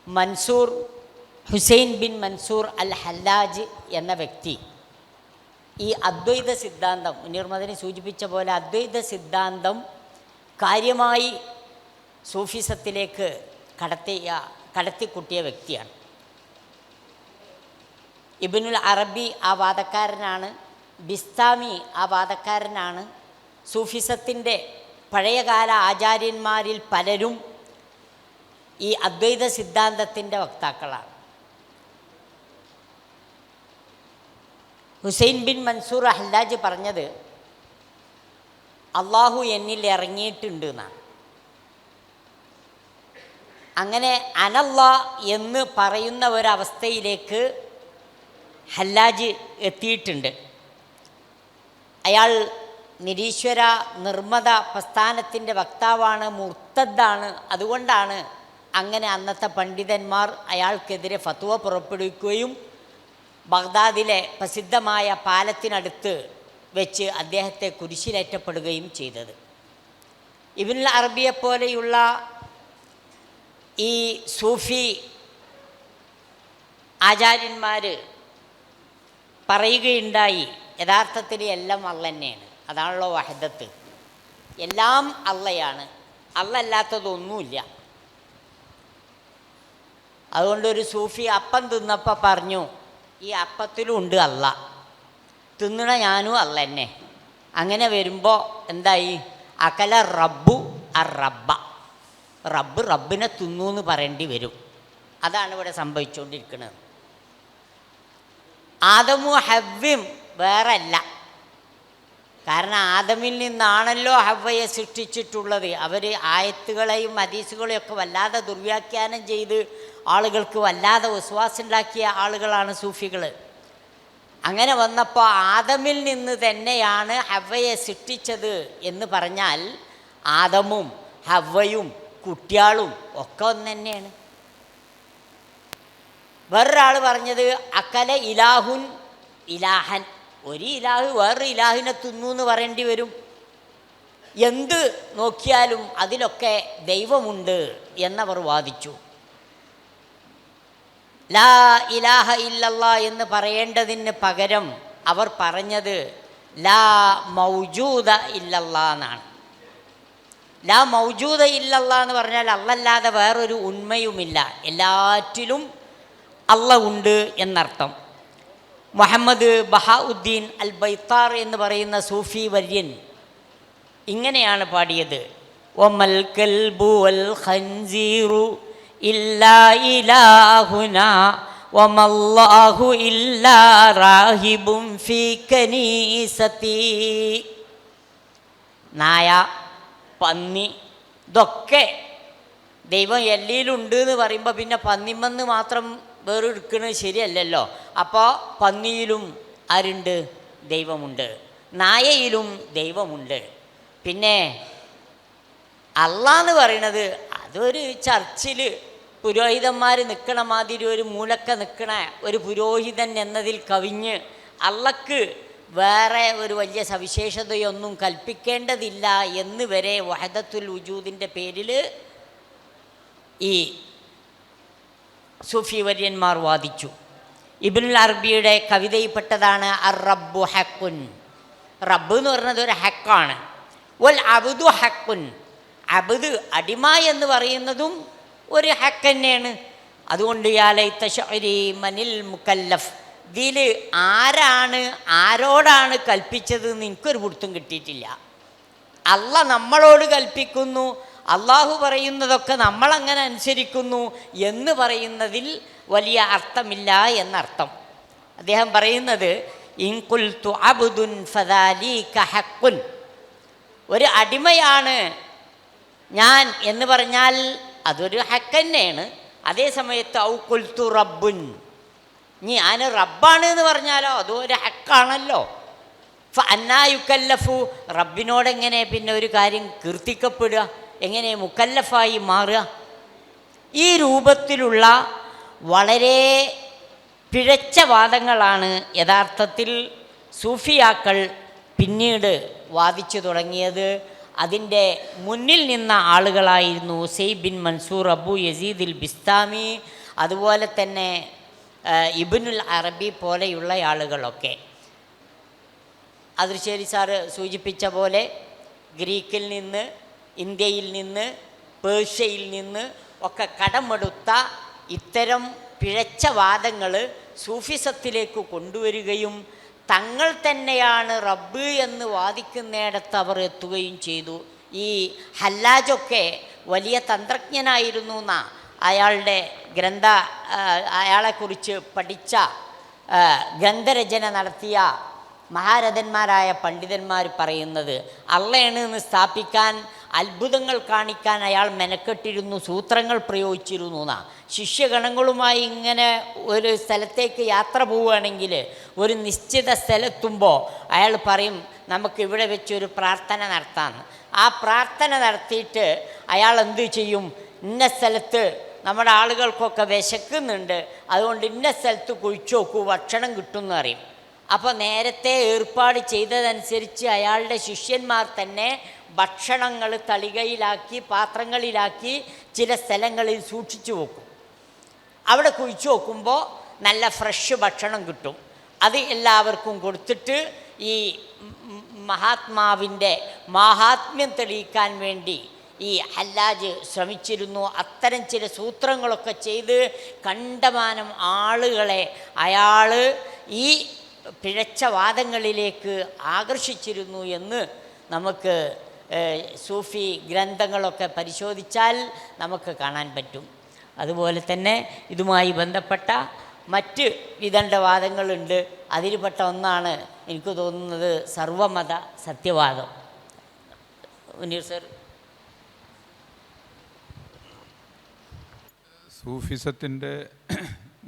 മൻസൂർ, ഹുസൈൻ ബിൻ മൻസൂർ അൽ ഹല്ലാജ് എന്ന വ്യക്തി ഈ അദ്വൈത സിദ്ധാന്തം, മുനീർ മദനി സൂചിപ്പിച്ച പോലെ അദ്വൈത സിദ്ധാന്തം കാര്യമായി സൂഫിസത്തിലേക്ക് കടത്തിക്കുട്ടിയ വ്യക്തിയാണ്. ഇബ്നുൽ അറബി ആ വാദക്കാരനാണ്, ബിസ്താമി ആ വാദക്കാരനാണ്. സൂഫിസത്തിൻ്റെ പഴയകാല ആചാര്യന്മാരിൽ പലരും ഈ അദ്വൈത സിദ്ധാന്തത്തിൻ്റെ വക്താക്കളാണ്. ഹുസൈൻ ബിൻ മൻസൂർ ഹല്ലാജ് പറഞ്ഞത് അള്ളാഹു എന്നിൽ ഇറങ്ങിയിട്ടുണ്ട് എന്നാണ്. അങ്ങനെ അനല്ലാ എന്ന് പറയുന്ന ഒരവസ്ഥയിലേക്ക് ഹല്ലാജ് എത്തിയിട്ടുണ്ട്. അയാൾ നിരീശ്വര നിർമ്മത പ്രസ്ഥാനത്തിൻ്റെ വക്താവാണ്, മുർത്തദ്ദാണ്. അതുകൊണ്ടാണ് അങ്ങനെ അന്നത്തെ പണ്ഡിതന്മാർ അയാൾക്കെതിരെ ഫത്വ പുറപ്പെടുവിക്കുകയും ബഗ്ദാദിലെ പ്രസിദ്ധമായ പാലത്തിനടുത്ത് വെച്ച് അദ്ദേഹത്തെ കുരിശിലേറ്റപ്പെടുകയും ചെയ്തത്. ഇബ്നുൽ അറബിയെപ്പോലെയുള്ള ഈ സൂഫി ആചാര്യന്മാർ പറയുകയുണ്ടായി, യഥാർത്ഥത്തിൽ എല്ലാം അള്ള തന്നെയാണ്. അതാണല്ലോ വഹദത്ത്. എല്ലാം അള്ളയാണ്, അള്ള അല്ലാത്തതൊന്നുമില്ല. അതുകൊണ്ടൊരു സൂഫി അപ്പം തിന്നപ്പോൾ പറഞ്ഞു, ഈ അപ്പത്തിലും ഉണ്ട് അള്ള, തിന്നണ ഞാനും അള്ള തന്നെ. അങ്ങനെ വരുമ്പോൾ എന്തായി? അകല റബ്ബു റബ്ബ, റബ്ബ് റബ്ബിനെ തിന്നു എന്ന് പറയേണ്ടി വരും. അതാണ് ഇവിടെ സംഭവിച്ചുകൊണ്ടിരിക്കുന്നത്. ആദമു ഹവ്വയും വേറെ അല്ല. കാരണം ആദമിൽ നിന്നാണല്ലോ ഹവ്വയെ സൃഷ്ടിച്ചിട്ടുള്ളത്. അവർ ആയത്തുകളെയും ഹദീസുകളെയും ഒക്കെ വല്ലാതെ ദുർവ്യാഖ്യാനം ചെയ്ത് ആളുകൾക്ക് വല്ലാതെ വിശ്വാസമുണ്ടാക്കിയ ആളുകളാണ് സൂഫികൾ. അങ്ങനെ വന്നപ്പോൾ ആദമിൽ നിന്ന് തന്നെയാണ് ഹവ്വയെ സൃഷ്ടിച്ചത് എന്ന് പറഞ്ഞാൽ ആദമും ഹവ്വയും കുട്ടിയാളും ഒക്കെ ഒന്ന് തന്നെയാണ്. വേറൊരാൾ പറഞ്ഞത് അക്കല ഇലാഹുൻ ഇലാഹൻ, ഒരു ഇലാഹ് വേറൊരു ഇലാഹിനെ തിന്നു എന്ന് പറയേണ്ടി വരും. എന്ത് നോക്കിയാലും അതിലൊക്കെ ദൈവമുണ്ട് എന്നവർ വാദിച്ചു. ലാ ഇലാഹ ഇല്ലല്ലാ എന്ന് പറയേണ്ടതിന് പകരം അവർ പറഞ്ഞത് ലാ മൗജൂദ ഇല്ലല്ലാ എന്നാണ്. ലാ മൗജൂദ ഇല്ലല്ലാ എന്ന് പറഞ്ഞാൽ അള്ളല്ലാതെ വേറൊരു ഉണ്മയുമില്ല, എല്ലാറ്റിലും അള്ള ഉണ്ട് എന്നർത്ഥം. മുഹമ്മദ് ബഹാഉദ്ദീൻ അൽ ബൈത്താർ എന്ന് പറയുന്ന സൂഫി വര്യൻ ഇങ്ങനെയാണ് പാടിയത്: വമൽ കൽബു വൽ ഖൻസീറു ഇല്ലാ ഇലാഹുനാ വമല്ലാഹു ഇല്ലാ റാഹിബും ഫീ കനീസതി. നായ, പന്നി, ഇതൊക്കെ ദൈവം എല്ലിയിലുണ്ട് എന്ന് പറയുമ്പോൾ പിന്നെ പന്നിമെന്ന് മാത്രം വേറെടുക്കുന്നത് ശരിയല്ലല്ലോ. അപ്പോൾ പന്നിയിലും ആരുണ്ട്? ദൈവമുണ്ട്. നായയിലും ദൈവമുണ്ട്. പിന്നെ അള്ളാന്ന് പറയണത് അതൊരു ചർച്ചിൽ പുരോഹിതന്മാർ നിൽക്കണ മാതിരി ഒരു മൂലക്ക നിൽക്കണ ഒരു പുരോഹിതൻ എന്നതിൽ കവിഞ്ഞ് അള്ളക്ക് വേറെ ഒരു വലിയ സവിശേഷതയൊന്നും കൽപ്പിക്കേണ്ടതില്ല എന്ന് വരെ വഹദത്തുൽ വജൂദിൻ്റെ പേരിൽ ഈ സൂഫി വര്യന്മാർ വാദിച്ചു. ഇബ്നുൽ അറബിയുടെ കവിതയിൽപ്പെട്ടതാണ് അർ റബ്ബു ഹക്കുൻ. റബ്ബ് എന്ന് പറയുന്നത് ഒരു ഹക്കാണ്. വൽ അബ്ദു ഹക്കുൻ, അബ്ദ് അടിമ എന്ന് പറയുന്നതും ഒരു ഹക്ക് തന്നെയാണ്. അതുകൊണ്ട് യാ ലൈത ശഅരി മനിൽ മുക്കല്ലഫ്, ഇതിൽ ആരാണ് ആരോടാണ് കൽപ്പിച്ചതെന്ന് എനിക്കൊരു പിടുത്തം കിട്ടിയിട്ടില്ല. അള്ള നമ്മളോട് കൽപ്പിക്കുന്നു, അള്ളാഹു പറയുന്നതൊക്കെ നമ്മളങ്ങനെ അനുസരിക്കുന്നു എന്ന് പറയുന്നതിൽ വലിയ അർത്ഥമില്ല എന്നർത്ഥം. അദ്ദേഹം പറയുന്നത് ഇൻ ഖുൽതു അബ്ദുൻ ഫദാലിക ഹഖ്ഖുൻ, ഒരു അടിമയാണ് ഞാൻ എന്ന് പറഞ്ഞാൽ അതൊരു ഹക്ക് തന്നെയാണ്. അതേ സമയത്ത് ഔ ഖുൽതു റബ്ബുൻ, ഞാൻ റബ്ബാണ് എന്ന് പറഞ്ഞാലോ അതും ഒരു ഹക്കാണല്ലോ. ഫഅന്നാ യുകല്ലഫു, റബ്ബിനോടെങ്ങനെ പിന്നെ ഒരു കാര്യം കീർത്തിക്കപ്പെടുക, എങ്ങനെ മുക്കല്ലഫായി മാറുക? ഈ രൂപത്തിലുള്ള വളരെ പിഴച്ച വാദങ്ങളാണ് യഥാർത്ഥത്തിൽ സൂഫിയാക്കൾ പിന്നീട് വാദിച്ചു തുടങ്ങിയത്. അതിൻ്റെ മുന്നിൽ നിന്ന ആളുകളായിരുന്നു സെയ്ദ് ബിൻ മൻസൂർ അബു യസീദ് ബിസ്താമി, അതുപോലെ തന്നെ ഇബ്നുൽ അറബി പോലെയുള്ള ആളുകളൊക്കെ. അതിർശ്ശേരി സാറ് സൂചിപ്പിച്ച പോലെ ഗ്രീക്കിൽ നിന്ന്, ഇന്ത്യയിൽ നിന്ന്, പേർഷ്യയിൽ നിന്ന് ഒക്കെ കടമെടുത്ത ഇത്തരം പിഴച്ച വാദങ്ങൾ സൂഫിസത്തിലേക്ക് കൊണ്ടുവരികയും തങ്ങൾ തന്നെയാണ് റബ്ബ് എന്ന് വാദിക്കുന്നിടത്ത് അവർ എത്തുകയും ചെയ്തു. ഈ ഹല്ലാജൊക്കെ വലിയ തന്ത്രജ്ഞനായിരുന്നു എന്നാണ് അയാളുടെ അയാളെക്കുറിച്ച് പഠിച്ച ഗ്രന്ഥരചന നടത്തിയ മഹാരഥന്മാരായ പണ്ഡിതന്മാർ പറയുന്നത് അള്ളയാണ് എന്ന് സ്ഥാപിക്കാൻ, അത്ഭുതങ്ങൾ കാണിക്കാൻ അയാൾ മെനക്കെട്ടിരുന്നു, സൂത്രങ്ങൾ പ്രയോഗിച്ചിരുന്നു എന്നാണ്. ശിഷ്യഗണങ്ങളുമായി ഇങ്ങനെ ഒരു സ്ഥലത്തേക്ക് യാത്ര പോവുകയാണെങ്കിൽ ഒരു നിശ്ചിത സ്ഥലത്തുമ്പോൾ അയാൾ പറയും നമുക്ക് ഇവിടെ വെച്ചൊരു പ്രാർത്ഥന നടത്താമെന്ന്. ആ പ്രാർത്ഥന നടത്തിയിട്ട് അയാൾ എന്ത് ചെയ്യും, ഇന്ന സ്ഥലത്ത് നമ്മുടെ ആളുകൾക്കൊക്കെ വിശക്കുന്നുണ്ട്, അതുകൊണ്ട് ഇന്ന സ്ഥലത്ത് കുഴിച്ചു നോക്കൂ, ഭക്ഷണം കിട്ടുമെന്ന് അറിയും. അപ്പോൾ നേരത്തെ ഏർപ്പാട് ചെയ്തതനുസരിച്ച് അയാളുടെ ശിഷ്യന്മാർ തന്നെ ഭക്ഷണങ്ങൾ തളികയിലാക്കി പാത്രങ്ങളിലാക്കി ചില സ്ഥലങ്ങളിൽ സൂക്ഷിച്ചു വെക്കും. അവിടെ കുഴിച്ചു നോക്കുമ്പോൾ നല്ല ഫ്രഷ് ഭക്ഷണം കിട്ടും. അത് എല്ലാവർക്കും കൊടുത്തിട്ട് ഈ മഹാത്മാവിൻ്റെ മാഹാത്മ്യം തെളിയിക്കാൻ വേണ്ടി ഈ ഹല്ലാജ് ശ്രമിച്ചിരുന്നു. അത്തരം ചില സൂത്രങ്ങളൊക്കെ ചെയ്ത് കണ്ടമാനം ആളുകളെ അയാൾ ഈ പിഴച്ച വാദങ്ങളിലേക്ക് ആകർഷിച്ചിരുന്നു എന്ന് നമുക്ക് സൂഫി ഗ്രന്ഥങ്ങളൊക്കെ പരിശോധിച്ചാൽ നമുക്ക് കാണാൻ പറ്റും. അതുപോലെ തന്നെ ഇതുമായി ബന്ധപ്പെട്ട മറ്റ് വിദണ്ഡവാദങ്ങളുണ്ട്. അതിൽപ്പെട്ട ഒന്നാണ് എനിക്ക് തോന്നുന്നത് സർവമത സത്യവാദം. മുനീർ സർ. സൂഫിസത്തിൻ്റെ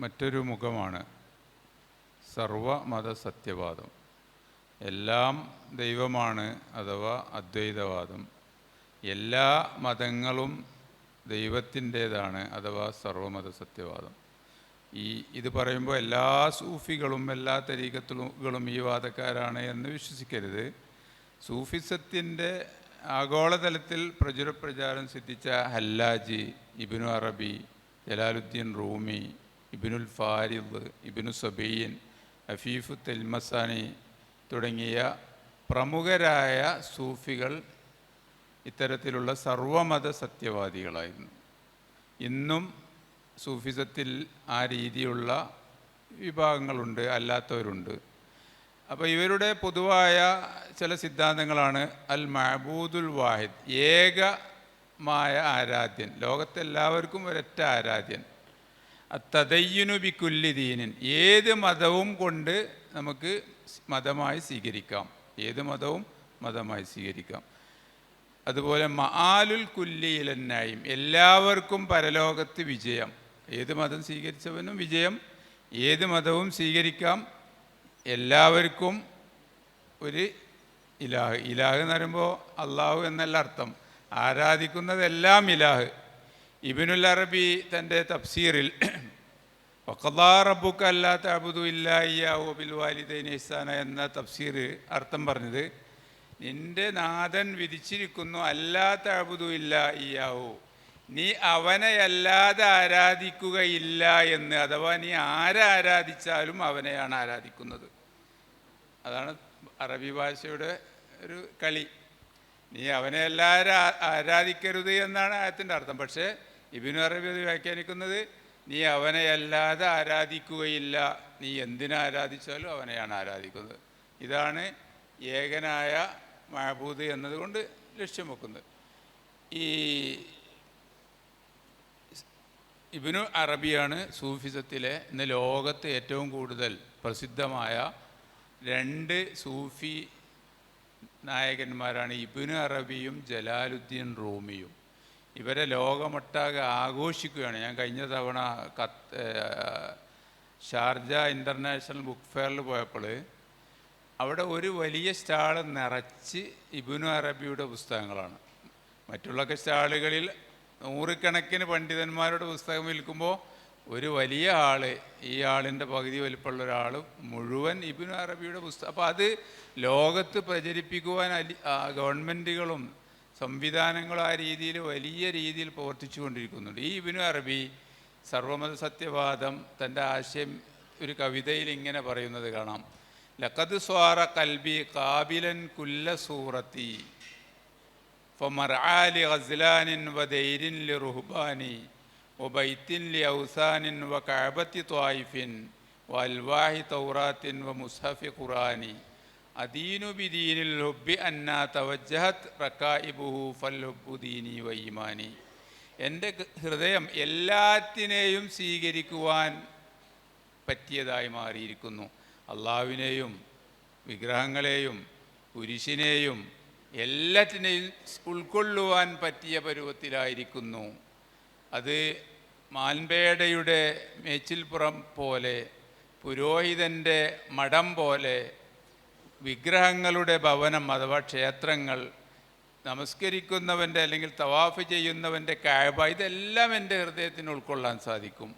മറ്റൊരു മുഖമാണ് സർവമത സത്യവാദം. എല്ലാം ദൈവമാണ് അഥവാ അദ്വൈതവാദം. എല്ലാ മതങ്ങളും ദൈവത്തിൻ്റേതാണ് അഥവാ സർവമത സത്യവാദം. ഇത് പറയുമ്പോൾ എല്ലാ സൂഫികളും എല്ലാ തരീഖത്തുകളും ഈ വാദക്കാരാണ് എന്ന് വിശ്വസിക്കരുത്. സൂഫിസത്തിൻ്റെ ആഗോളതലത്തിൽ പ്രചാരം സിദ്ധിച്ച ഹല്ലാജി, ഇബ്നു അറബി, ജലാലുദ്ദീൻ റൂമി, ഇബ്നുൽ ഫാരിദ്, ഇബ്നു സബീൻ, അഫീഫു തെൽമസാനി തുടങ്ങിയ പ്രമുഖരായ സൂഫികൾ ഇത്തരത്തിലുള്ള സർവമത സത്യവാദികളായിരുന്നു. ഇന്നും സൂഫിസത്തിൽ ആ രീതിയുള്ള വിഭാഗങ്ങളുണ്ട്, അല്ലാത്തവരുണ്ട്. അപ്പോൾ ഇവരുടെ പൊതുവായ ചില സിദ്ധാന്തങ്ങളാണ് അൽ മഅബൂദുൽ വാഹിദ്, ഏകമായ ആരാധ്യൻ, ലോകത്തെല്ലാവർക്കും ഒരൊറ്റ ആരാധ്യൻ. തദയ്യുനു ബികുല്ലി ദീനിൻ, ഏത് മതവും കൊണ്ട് നമുക്ക് മതമായി സ്വീകരിക്കാം, ഏത് മതവും മതമായി സ്വീകരിക്കാം. അതുപോലെ മആലുൽ കുല്ലി ഇലന്നായും, എല്ലാവർക്കും പരലോകത്ത് വിജയം, ഏത് മതം സ്വീകരിച്ചവനും വിജയം, ഏത് മതവും സ്വീകരിക്കാം, എല്ലാവർക്കും ഒരു ഇലാഹ്. ഇലാഹ് എന്ന് പറയുമ്പോൾ അള്ളാഹു എന്നല്ല അർത്ഥം, ആരാധിക്കുന്നതെല്ലാം ഇലാഹ്. ഇബ്നുൽ അറബി തൻ്റെ തഫ്സീറിൽ വഖദാ റബ്ബുക അല്ലാ തഅബുദു ഇല്ലാ ഇയ്യാഹു വബിൽ വാലിദൈനി ഇഹ്സാന എന്ന തഫ്സീർ അർത്ഥം പറഞ്ഞത്, നിന്റെ നാഥൻ വിധിച്ചിരിക്കുന്നു അല്ലാ തഅബുദു ഇല്ലാ ഇയ്യാഹു, നീ അവനെയല്ലാതെ ആരാധിക്കുകയില്ല എന്ന്. അഥവാ നീ ആരെ ആരാധിച്ചാലും അവനെയാണ് ആരാധിക്കുന്നത്. അതാണ് അറബി ഭാഷയുടെ ഒരു കളി. നീ അവനെല്ലാവരും ആരാധിക്കരുത് എന്നാണ് ആയത്തിൻ്റെ അർത്ഥം. പക്ഷേ ഇബ്നു അറബി അത് വ്യാഖ്യാനിക്കുന്നത് നീ അവനെയല്ലാതെ ആരാധിക്കുകയില്ല, നീ എന്തിനാരാധിച്ചാലും അവനെയാണ് ആരാധിക്കുന്നത്. ഇതാണ് ഏകനായ മഅബൂദ് എന്നതുകൊണ്ട് ലക്ഷ്യം വെക്കുന്നത്. ഈ ഇബ്നു അറബിയാണ് സൂഫിസത്തിലെ ഇന്ന് ലോകത്ത് ഏറ്റവും കൂടുതൽ പ്രസിദ്ധമായ രണ്ട് സൂഫി നായകന്മാരാണ് ഇബ്നു അറബിയും ജലാലുദ്ദീൻ റൂമിയും. ഇവരെ ലോകമൊട്ടാകെ ആഘോഷിക്കുകയാണ്. ഞാൻ കഴിഞ്ഞ തവണ ഷാർജ ഇൻ്റർനാഷണൽ ബുക്ക് ഫെയറിൽ പോയപ്പോൾ അവിടെ ഒരു വലിയ സ്റ്റാൾ നിറച്ച് ഇബ്നു അറബിയുടെ പുസ്തകങ്ങളാണ്. മറ്റുള്ളൊക്കെ സ്റ്റാളുകളിൽ നൂറുകണക്കിന് പണ്ഡിതന്മാരുടെ പുസ്തകം വിൽക്കുമ്പോൾ ഒരു വലിയ ആൾ, ഈ ആളിൻ്റെ പകുതി വലിപ്പമുള്ള ഒരാൾ മുഴുവൻ ഇബ്നു അറബിയുടെ പുസ്തകം. അപ്പോൾ അത് ലോകത്ത് പ്രചരിപ്പിക്കുവാൻ ഗവൺമെൻറ്റുകളും സംവിധാനങ്ങളും ആ രീതിയിൽ വലിയ രീതിയിൽ പ്രവർത്തിച്ചു കൊണ്ടിരിക്കുന്നുണ്ട്. ഈ ഇബ്നു അറബി സർവമത സത്യവാദം തൻ്റെ ആശയം ഒരു കവിതയിൽ ഇങ്ങനെ പറയുന്നത് കാണാം. ലഖദ് സ്വാറ കൽബി കാബിലൻ കുല്ല സൂറത്തി ഫമർആ ലി ഗസ്ലാനിൻ വദൈരിൻ ലി റുഹ്ബാനി വബൈത്തിൻ ലി ഔസാനിൻ വകഅബത്തി ത്വായിഫിൻ വഅൽവാഹി തൗറാത്തിൻ വമുസ്ഹഫി ഖുറാനി അദീനു ബിദീനിൽ ഹുബ്ബി അന്നാ തവജ്ജഹത് റകായിബുഹു ഫൽഹുബ്ബു ദീനി വഈമാനി. എൻ്റെ ഹൃദയം എല്ലാത്തിനെയും സ്വീകരിക്കുവാൻ പറ്റിയതായി മാറിയിരിക്കുന്നു. അള്ളാഹുവിനെയും വിഗ്രഹങ്ങളെയും കുരിശിനെയും എല്ലാറ്റിനെയും ഉൾക്കൊള്ളുവാൻ പറ്റിയ പരുവത്തിലായിരിക്കുന്നു. അത് മാൻപേടയുടെ മേച്ചിൽപ്പുറം പോലെ, പുരോഹിതൻ്റെ മഠം പോലെ, വിഗ്രഹങ്ങളുടെ ഭവനം അഥവാ ക്ഷേത്രങ്ങൾ, നമസ്കരിക്കുന്നവൻ്റെ അല്ലെങ്കിൽ തവാഫ് ചെയ്യുന്നവൻ്റെ കഅബ, ഇതെല്ലാം എൻ്റെ ഹൃദയത്തിന് ഉൾക്കൊള്ളാൻ സാധിക്കും.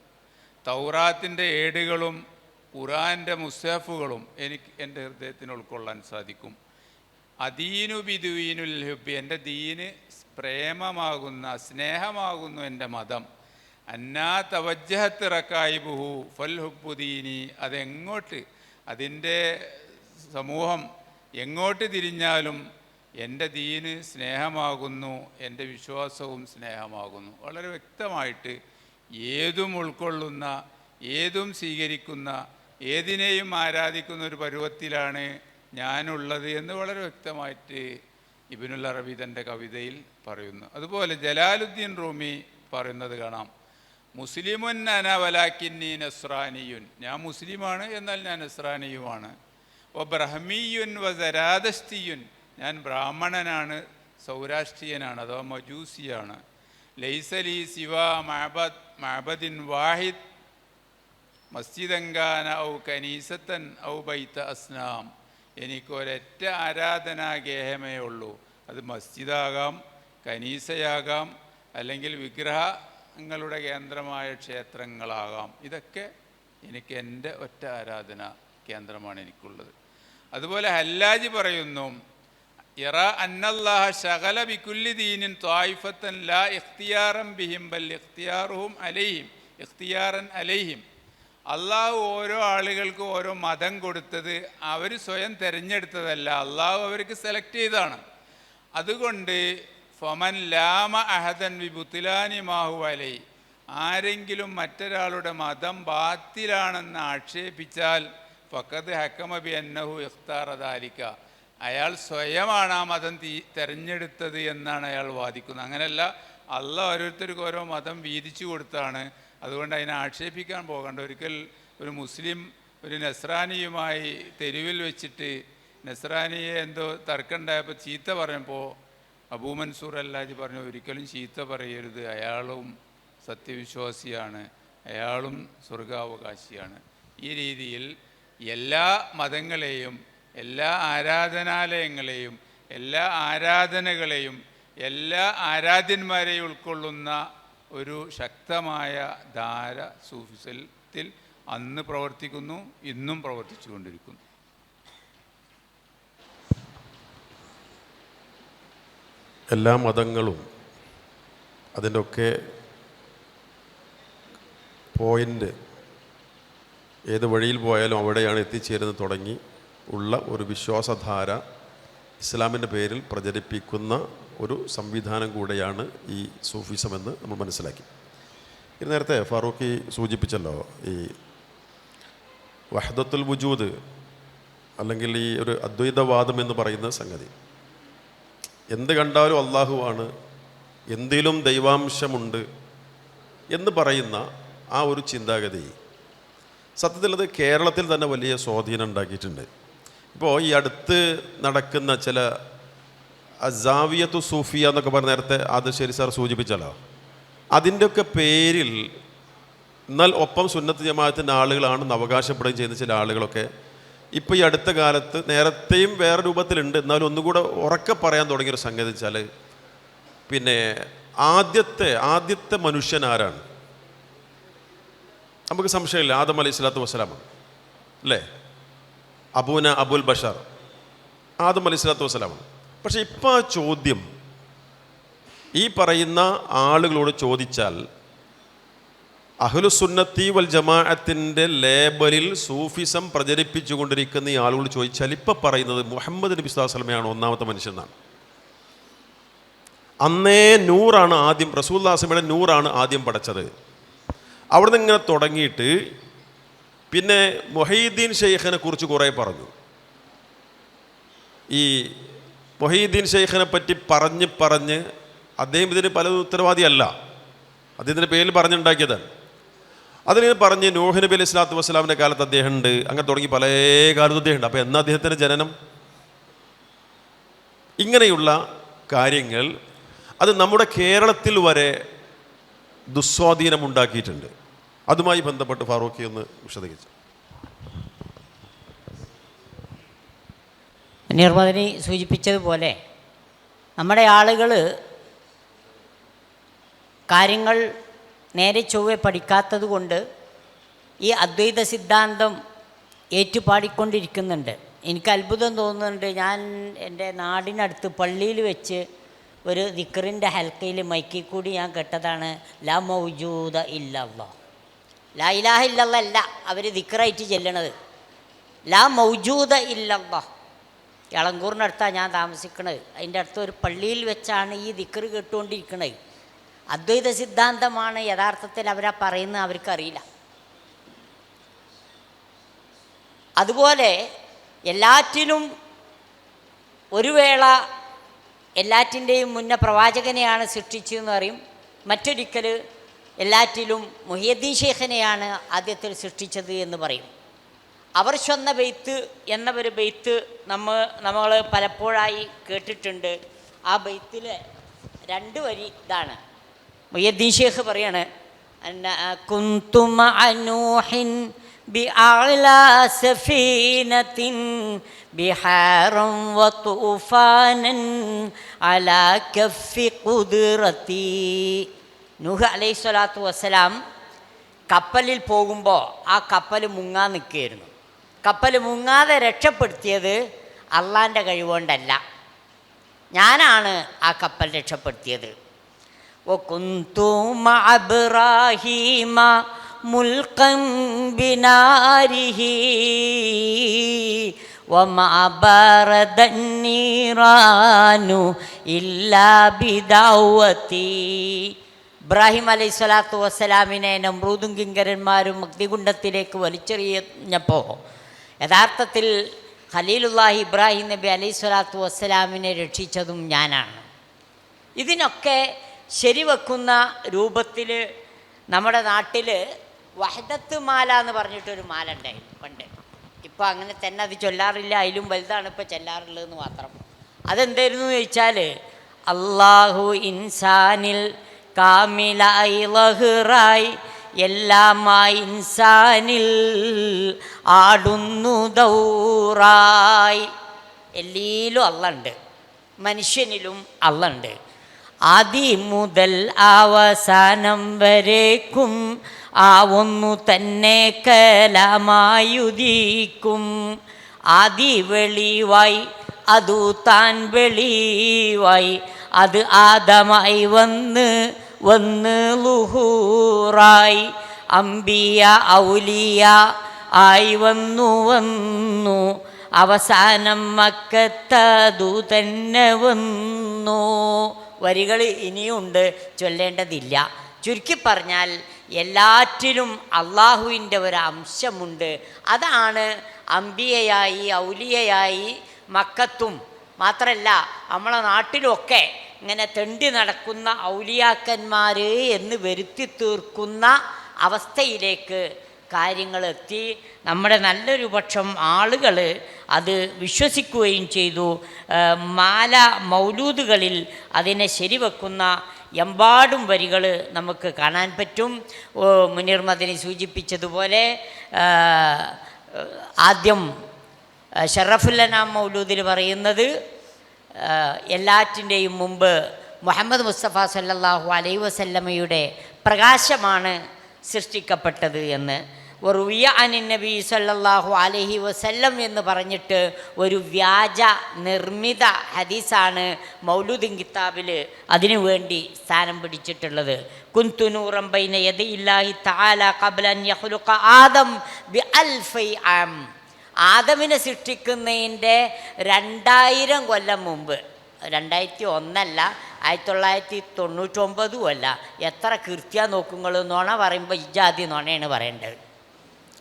തൗറാത്തിൻ്റെ ഏടുകളും ഖുർആൻ്റെ മുസ്ഹഫുകളും എനിക്ക് എൻ്റെ ഹൃദയത്തിന് ഉൾക്കൊള്ളാൻ സാധിക്കും. അദീനു ബിദുവീനുൽ ഹുബ്ബി, എൻ്റെ ദീന് പ്രേമമാകുന്ന സ്നേഹമാകുന്നു എൻ്റെ മതം. അന്നാ തവജ്ജഹത്ത് റക്കായിബുഹു ഫൽ ഹുബ്ബു ദീനി, അതെങ്ങോട്ട് അതിൻ്റെ സമൂഹം എങ്ങോട്ട് തിരിഞ്ഞാലും എൻ്റെ ദീന് സ്നേഹമാകുന്നു, എൻ്റെ വിശ്വാസവും സ്നേഹമാകുന്നു. വളരെ വ്യക്തമായിട്ട് ഏതും ഉൾക്കൊള്ളുന്ന, ഏതും സ്വീകരിക്കുന്ന, ഏതിനെയും ആരാധിക്കുന്ന ഒരു പരുവത്തിലാണ് ഞാനുള്ളത് എന്ന് വളരെ വ്യക്തമായിട്ട് ഇബ്നുൽ അറബി തൻ്റെ കവിതയിൽ പറയുന്നു. അതുപോലെ ജലാലുദ്ദീൻ റൂമി പറയുന്നത് കാണാം, മുസ്ലിമുൻ അന വലാക്കിന്നി നസ്രാനിയുൻ, ഞാൻ മുസ്ലിമാണ് എന്നാൽ ഞാൻ നസ്രാനിയുമാണ്. വ ബ്രഹ്മിയുൻ വ സരാദസ്തിയുൻ, ഞാൻ ബ്രാഹ്മണനാണ്, സൗരാഷ്ട്രീയനാണ് അഥവാ മജൂസിയാണ്. ലൈസലി സിവ മഅബദിൻ വാഹിദ് മസ്ജിദങ്കാന ഔ കനീസത്തൻ ഔ ബൈത്ത അസ്നാം, എനിക്കൊരൊറ്റ ആരാധനാഗേഹമേ ഉള്ളൂ. അത് മസ്ജിദാകാം, കനീസയാകാം, അല്ലെങ്കിൽ വിഗ്രഹങ്ങളുടെ കേന്ദ്രമായ ക്ഷേത്രങ്ങളാകാം. ഇതൊക്കെ എനിക്ക് എൻ്റെ ഒറ്റ ആരാധന കേന്ദ്രമാണ് എനിക്കുള്ളത്. അതുപോലെ ഹല്ലാജി പറയുന്നു, യറ അന്നല്ലാഹ ശഗല ബികുല്ലി ദീനിൻ ത്വായിഫത്തൻ ലാ ഇഖ്തിയാറൻ ബിഹിം ബൽ ഇഖ്തിയാറുഹും അലൈഹിം ഇഖ്തിയാറൻ അലൈഹിം. അള്ളാഹു ഓരോ ആളുകൾക്ക് ഓരോ മതം കൊടുത്തത് അവർ സ്വയം തിരഞ്ഞെടുത്തതല്ല, അള്ളാഹു അവർക്ക് സെലക്ട് ചെയ്താണ്. അതുകൊണ്ട് ഫമൻ ലാമ അഹദൻ വി ബുത്തിലാനി മാഹു അലൈ, ആരെങ്കിലും മറ്റൊരാളുടെ മതം ബാത്തിലാണെന്ന് ആക്ഷേപിച്ചാൽ ഫഖദ് ഹക്കമ ബി അന്നഹു ഇഖ്താറ ദാലിക, അയാൾ സ്വയമാണ് ആ മതം തിരഞ്ഞെടുത്തത് എന്നാണ് അയാൾ വാദിക്കുന്നത്. അങ്ങനെയല്ല, അള്ളാഹ് ഓരോരുത്തർക്കും ഓരോ മതം വീതിച്ചു കൊടുത്താണ്. അതുകൊണ്ട് അതിനെ ആക്ഷേപിക്കാൻ പോകണ്ട. ഒരിക്കൽ ഒരു മുസ്ലിം ഒരു നസ്രാനിയുമായി തെരുവിൽ വെച്ചിട്ട് നസ്രാനിയെ എന്തോ തർക്കമുണ്ടായപ്പോൾ ചീത്ത പറഞ്ഞപ്പോൾ അബൂ മൻസൂർ അല്ലാജി പറഞ്ഞു, ഒരിക്കലും ചീത്ത പറയരുത്, അയാളും സത്യവിശ്വാസിയാണ്, അയാളും സ്വർഗാവകാശിയാണ്. ഈ രീതിയിൽ എല്ലാ മതങ്ങളെയും, എല്ലാ ആരാധനാലയങ്ങളെയും, എല്ലാ ആരാധനകളെയും, എല്ലാ ആരാധ്യന്മാരെയും ഉൾക്കൊള്ളുന്ന ഒരു ശക്തമായ ധാര സൂഫിസത്തിൽ അന്ന് പ്രവർത്തിക്കുന്നു, ഇന്നും പ്രവർത്തിച്ചു കൊണ്ടിരിക്കുന്നു. എല്ലാ മതങ്ങളും അതിൻ്റെ ഒക്കെ പോയിൻ്റ് ഏത് വഴിയിൽ പോയാലും അവിടെയാണ് എത്തിച്ചേരുന്നത് തുടങ്ങി ഉള്ള ഒരു വിശ്വാസധാര ഇസ്ലാമിൻ്റെ പേരിൽ പ്രചരിപ്പിക്കുന്ന ഒരു സംവിധാനം കൂടെയാണ് ഈ സൂഫിസം എന്ന് നമ്മൾ മനസ്സിലാക്കി. ഇത് നേരത്തെ ഫാറൂഖി സൂചിപ്പിച്ചല്ലോ, ഈ വഹ്ദത്തുൽ വുജൂദ് അല്ലെങ്കിൽ ഈ ഒരു അദ്വൈതവാദം എന്ന് പറയുന്ന സംഗതി, എന്ത് കണ്ടാലും അള്ളാഹുവാണ്, എന്തിലും ദൈവാംശമുണ്ട് എന്ന് പറയുന്ന ആ ഒരു ചിന്താഗതി സത്യത്തിൽ അത് കേരളത്തിൽ തന്നെ വലിയ സ്വാധീനം ഉണ്ടാക്കിയിട്ടുണ്ട്. ഇപ്പോൾ ഈ അടുത്ത് നടക്കുന്ന ചില അസാവിയത്തു സൂഫിയ എന്നൊക്കെ പറഞ്ഞ നേരത്തെ ആദശ്ശേരി സാർ സൂചിപ്പിച്ചല്ലോ, അതിൻ്റെയൊക്കെ പേരിൽ എന്നാൽ ഒപ്പം സുന്നത്ത് ജമാഅത്തിൻ്റെ ആളുകളാണെന്ന് അവകാശപ്പെടുകയും ചെയ്യുന്ന ചില ആളുകളൊക്കെ ഇപ്പോൾ ഈ അടുത്ത കാലത്ത്, നേരത്തെയും വേറെ രൂപത്തിലുണ്ട് എന്നാലും ഒന്നുകൂടെ ഉറക്കെ പറയാൻ തുടങ്ങിയൊരു സംഗതി വെച്ചാൽ, പിന്നെ ആദ്യത്തെ മനുഷ്യൻ ആരാണ്? നമുക്ക് സംശയമില്ല, ആദം അലൈഹി സ്വലാത്തു വസ്സലാമാണ് അല്ലേ? അബൂന അബുൽ ബഷർ ആദം അലൈഹി സ്വലാത്തു വസ്സലാമാണ്. പക്ഷെ ഇപ്പോൾ ആ ചോദ്യം ഈ പറയുന്ന ആളുകളോട് ചോദിച്ചാൽ, അഹ്ലുസുന്നത്തി വൽ ജമാഅത്തിൻ്റെ ലേബലിൽ സൂഫിസം പ്രചരിപ്പിച്ചു കൊണ്ടിരിക്കുന്ന ഈ ആളുകൾ ചോദിച്ചാൽ ഇപ്പം പറയുന്നത് മുഹമ്മദ് നബി സ്വല്ലല്ലാഹു അലൈഹി വസല്ലമയാണ് ഒന്നാമത്തെ മനുഷ്യനാണ്. അന്നേ നൂറാണ് ആദ്യം, റസൂലുള്ളാഹി സ്വല്ലല്ലാഹു അലൈഹി വസല്ലമയുടെ നൂറാണ് ആദ്യം പടച്ചത്. അവിടെ നിന്ന് ഇങ്ങനെ തുടങ്ങിയിട്ട് പിന്നെ മുഹയ്യിദ്ദീൻ ഷെയ്ഖിനെ കുറിച്ച് കുറേ പറഞ്ഞു. ഈ മുഹയ്യിദ്ദീൻ ഷെയ്ഖിനെ പറ്റി പറഞ്ഞ് അദ്ദേഹം ഇതിന് പല ഉത്തരവാദിയല്ല, അദ്ദേഹത്തിൻ്റെ പേരിൽ പറഞ്ഞുണ്ടാക്കിയതാണ്. അതിന് പറഞ്ഞ് നൂഹ് നബി അലൈഹി സ്വലാത്തു വസ്സലാമിൻ്റെ കാലത്ത് അദ്ദേഹം ഉണ്ട്, അങ്ങനെ തുടങ്ങി പല കാലത്തും അദ്ദേഹം ഉണ്ട്. അപ്പോൾ എന്നാ അദ്ദേഹത്തിൻ്റെ ജനനം? ഇങ്ങനെയുള്ള കാര്യങ്ങൾ അത് നമ്മുടെ കേരളത്തിൽ വരെ ദുസ്വാധീനമുണ്ടാക്കിയിട്ടുണ്ട്. അതുമായി ബന്ധപ്പെട്ട് ഫാറൂഖി ഒന്ന് വിശദീകരിച്ചു. നിർമ്മദനി സൂചിപ്പിച്ചതുപോലെ നമ്മുടെ ആളുകൾ കാര്യങ്ങൾ നേരെ ചൊവ്വെ പഠിക്കാത്തത് കൊണ്ട് ഈ അദ്വൈത സിദ്ധാന്തം ഏറ്റുപാടിക്കൊണ്ടിരിക്കുന്നുണ്ട്. എനിക്ക് അത്ഭുതം തോന്നുന്നുണ്ട്. ഞാൻ എൻ്റെ നാടിനടുത്ത് പള്ളിയിൽ വെച്ച് ഒരു ദിക്റിൻ്റെ ഹൽക്കയിൽ മൈക്കിൽ കൂടി ഞാൻ കേട്ടതാണ് ലാ മൗജൂദ ഇല്ലല്ലാ. ലാ ഇലാഹ ഇല്ലല്ലാ അല്ല അവർ ദിക്റായിട്ട് ചെല്ലണത്, ലാ മൗജൂദ ഇല്ലല്ലാ. എളങ്കൂറിനടുത്താണ് ഞാൻ താമസിക്കുന്നത്. അതിൻ്റെ അടുത്ത് ഒരു പള്ളിയിൽ വെച്ചാണ് ഈ ദിക്റ് കേട്ടുകൊണ്ടിരിക്കുന്നത്. അദ്വൈത സിദ്ധാന്തമാണ് യഥാർത്ഥത്തിൽ അവരാ പറയുന്നത്, അവർക്കറിയില്ല. അതുപോലെ എല്ലാറ്റിലും ഒരു വേള എല്ലാറ്റിൻ്റെയും മുന്നേ പ്രവാചകനെയാണ് സൃഷ്ടിച്ചതെന്ന് പറയും. മറ്റൊരിക്കൽ എല്ലാറ്റിലും മുഹിയുദ്ദീൻ ഷേഖിനെയാണ് ആദ്യത്തിൽ സൃഷ്ടിച്ചത് എന്ന് പറയും. അവർ ചൊന്ന ബെയ്ത്ത് എന്ന ഒരു ബെയ്ത്ത് നമ്മൾ പലപ്പോഴായി കേട്ടിട്ടുണ്ട്. ആ ബെയ്ത്തിലെ 2 വരി ഇതാണ്. മുഹിയുദ്ദീൻ ഷേഖ് പറയാണ്, കുന്തുമ അനൂഹിൻ ബിഅഅ്ലാ സഫീനത്തിൻ ബിഹാറൻ വതൂഫാനൻ അലാ കഫി ഖുദ്റതി. നൂഹ് അലൈഹി സ്വലാത്തു വസ്സലാം കപ്പലിൽ പോകുമ്പോൾ ആ കപ്പൽ മുങ്ങാൻ നിൽക്കുകയായിരുന്നു. കപ്പൽ മുങ്ങാതെ രക്ഷപ്പെടുത്തിയത് അള്ളാൻ്റെ കഴിവുകൊണ്ടല്ല, ഞാനാണ് ആ കപ്പൽ രക്ഷപ്പെടുത്തിയത്. വകുന്തു മഅ ഇബ്രാഹീമ മുൽഖൻ ബിനാരിഹി വമഅ ബറദൻ നീറാനു ഇല്ലാ ബിദഅവതി. ഇബ്രാഹിം അലൈഹി സ്വലാത്തു വസ്സലാമിനെ നമ്രൂദും കിങ്കരന്മാരും അഗ്നികുണ്ഡത്തിലേക്ക് വലിച്ചെറിഞ്ഞപ്പോൾ യഥാർത്ഥത്തിൽ ഖലീലുല്ലാഹി ഇബ്രാഹിം നബി അലൈഹി സ്വലാത്തു വസ്സലാമിനെ രക്ഷിച്ചതും ഞാനാണ്. ഇതിനൊക്കെ ശരിവെക്കുന്ന രൂപത്തിൽ നമ്മുടെ നാട്ടിൽ വഹദത്ത് മാല എന്ന് പറഞ്ഞിട്ടൊരു മാല ഉണ്ടായിരുന്നു പണ്ട്. ഇപ്പോൾ അങ്ങനെ തന്നെ അത് ചൊല്ലാറില്ല, അതിലും വലുതാണ് ഇപ്പോൾ ചൊല്ലാറുള്ളതെന്ന് മാത്രം. അതെന്തായിരുന്നു എന്ന് ചോദിച്ചാൽ, അള്ളാഹു ഇൻസാനിൽ കാമിലായി ലഹ്റായി എല്ലാമായി ഇൻസാനിൽ ആടുന്നു ദൗറായി. എല്ലിലും അള്ളണ്ട്, മനുഷ്യനിലും അള്ളണ്ട്. ആദി മുതൽ അവസാനം വരേക്കും ആ ഒന്നു തന്നെ കലാമായുദിക്കും. ആദി വെളിവായി അതു താൻ വെളിവായി അത് ആദമായി വന്ന് ലുഹൂറായി അംബിയ ഔലിയ ആയി വന്നു അവസാനം മക്കത്തതു തന്നെ വന്നു. വരികൾ ഇനിയുണ്ട്, ചൊല്ലേണ്ടതില്ല. ചുരുക്കി പറഞ്ഞാൽ എല്ലാറ്റിലും അള്ളാഹുവിൻ്റെ ഒരു അംശമുണ്ട്. അതാണ് അംബിയയായി ഔലിയയായി മക്കത്തും മാത്രമല്ല നമ്മളെ നാട്ടിലുമൊക്കെ ഇങ്ങനെ തെണ്ടി നടക്കുന്ന ഔലിയാക്കന്മാർ എന്ന് വരുത്തി തീർക്കുന്ന അവസ്ഥയിലേക്ക് കാര്യങ്ങളെത്തി. നമ്മുടെ നല്ലൊരു പക്ഷം ആളുകൾ അത് വിശ്വസിക്കുകയും ചെയ്തു. മാല മൗലൂദുകളിൽ അതിനെ ശരിവെക്കുന്ന എമ്പാടും വരികൾ നമുക്ക് കാണാൻ പറ്റും. മുനീർ മദനി സൂചിപ്പിച്ചതുപോലെ ആദ്യം ഷറഫുൽ അനാം മൗലൂദിൽ പറയുന്നത് എല്ലാറ്റിൻ്റെയും മുമ്പ് മുഹമ്മദ് മുസ്തഫ സല്ലല്ലാഹു അലൈഹി വസല്ലമയുടെ പ്രകാശമാണ് സൃഷ്ടിക്കപ്പെട്ടത് എന്ന്. വറുവിയ അനിൻ നബി സല്ലല്ലാഹു അലൈഹി വസല്ലം എന്ന് പറഞ്ഞിട്ട് ഒരു വ്യാജ നിർമ്മിത ഹദീസാണ് മൗലൂദിൻ കിതാബിൽ അതിനു വേണ്ടി സ്ഥാനം പിടിച്ചിട്ടുള്ളത്. കുന്തു നൂറൻ ബൈന യദയില്ലാഹി തആല ഖബ്ല അൻ യഖ്ലുഖ ആദം ബിഅൽഫി ആം. ആദമിനെ സൃഷ്ടിക്കുന്നതിൻ്റെ 2000 കൊല്ലം മുമ്പ്, 2001 1999 അല്ല, എത്ര കൃത്യം നോക്കുങ്ങൾ. നുണ പറയുമ്പോൾ ഇജാതി നുണയാണ് പറയേണ്ടത്,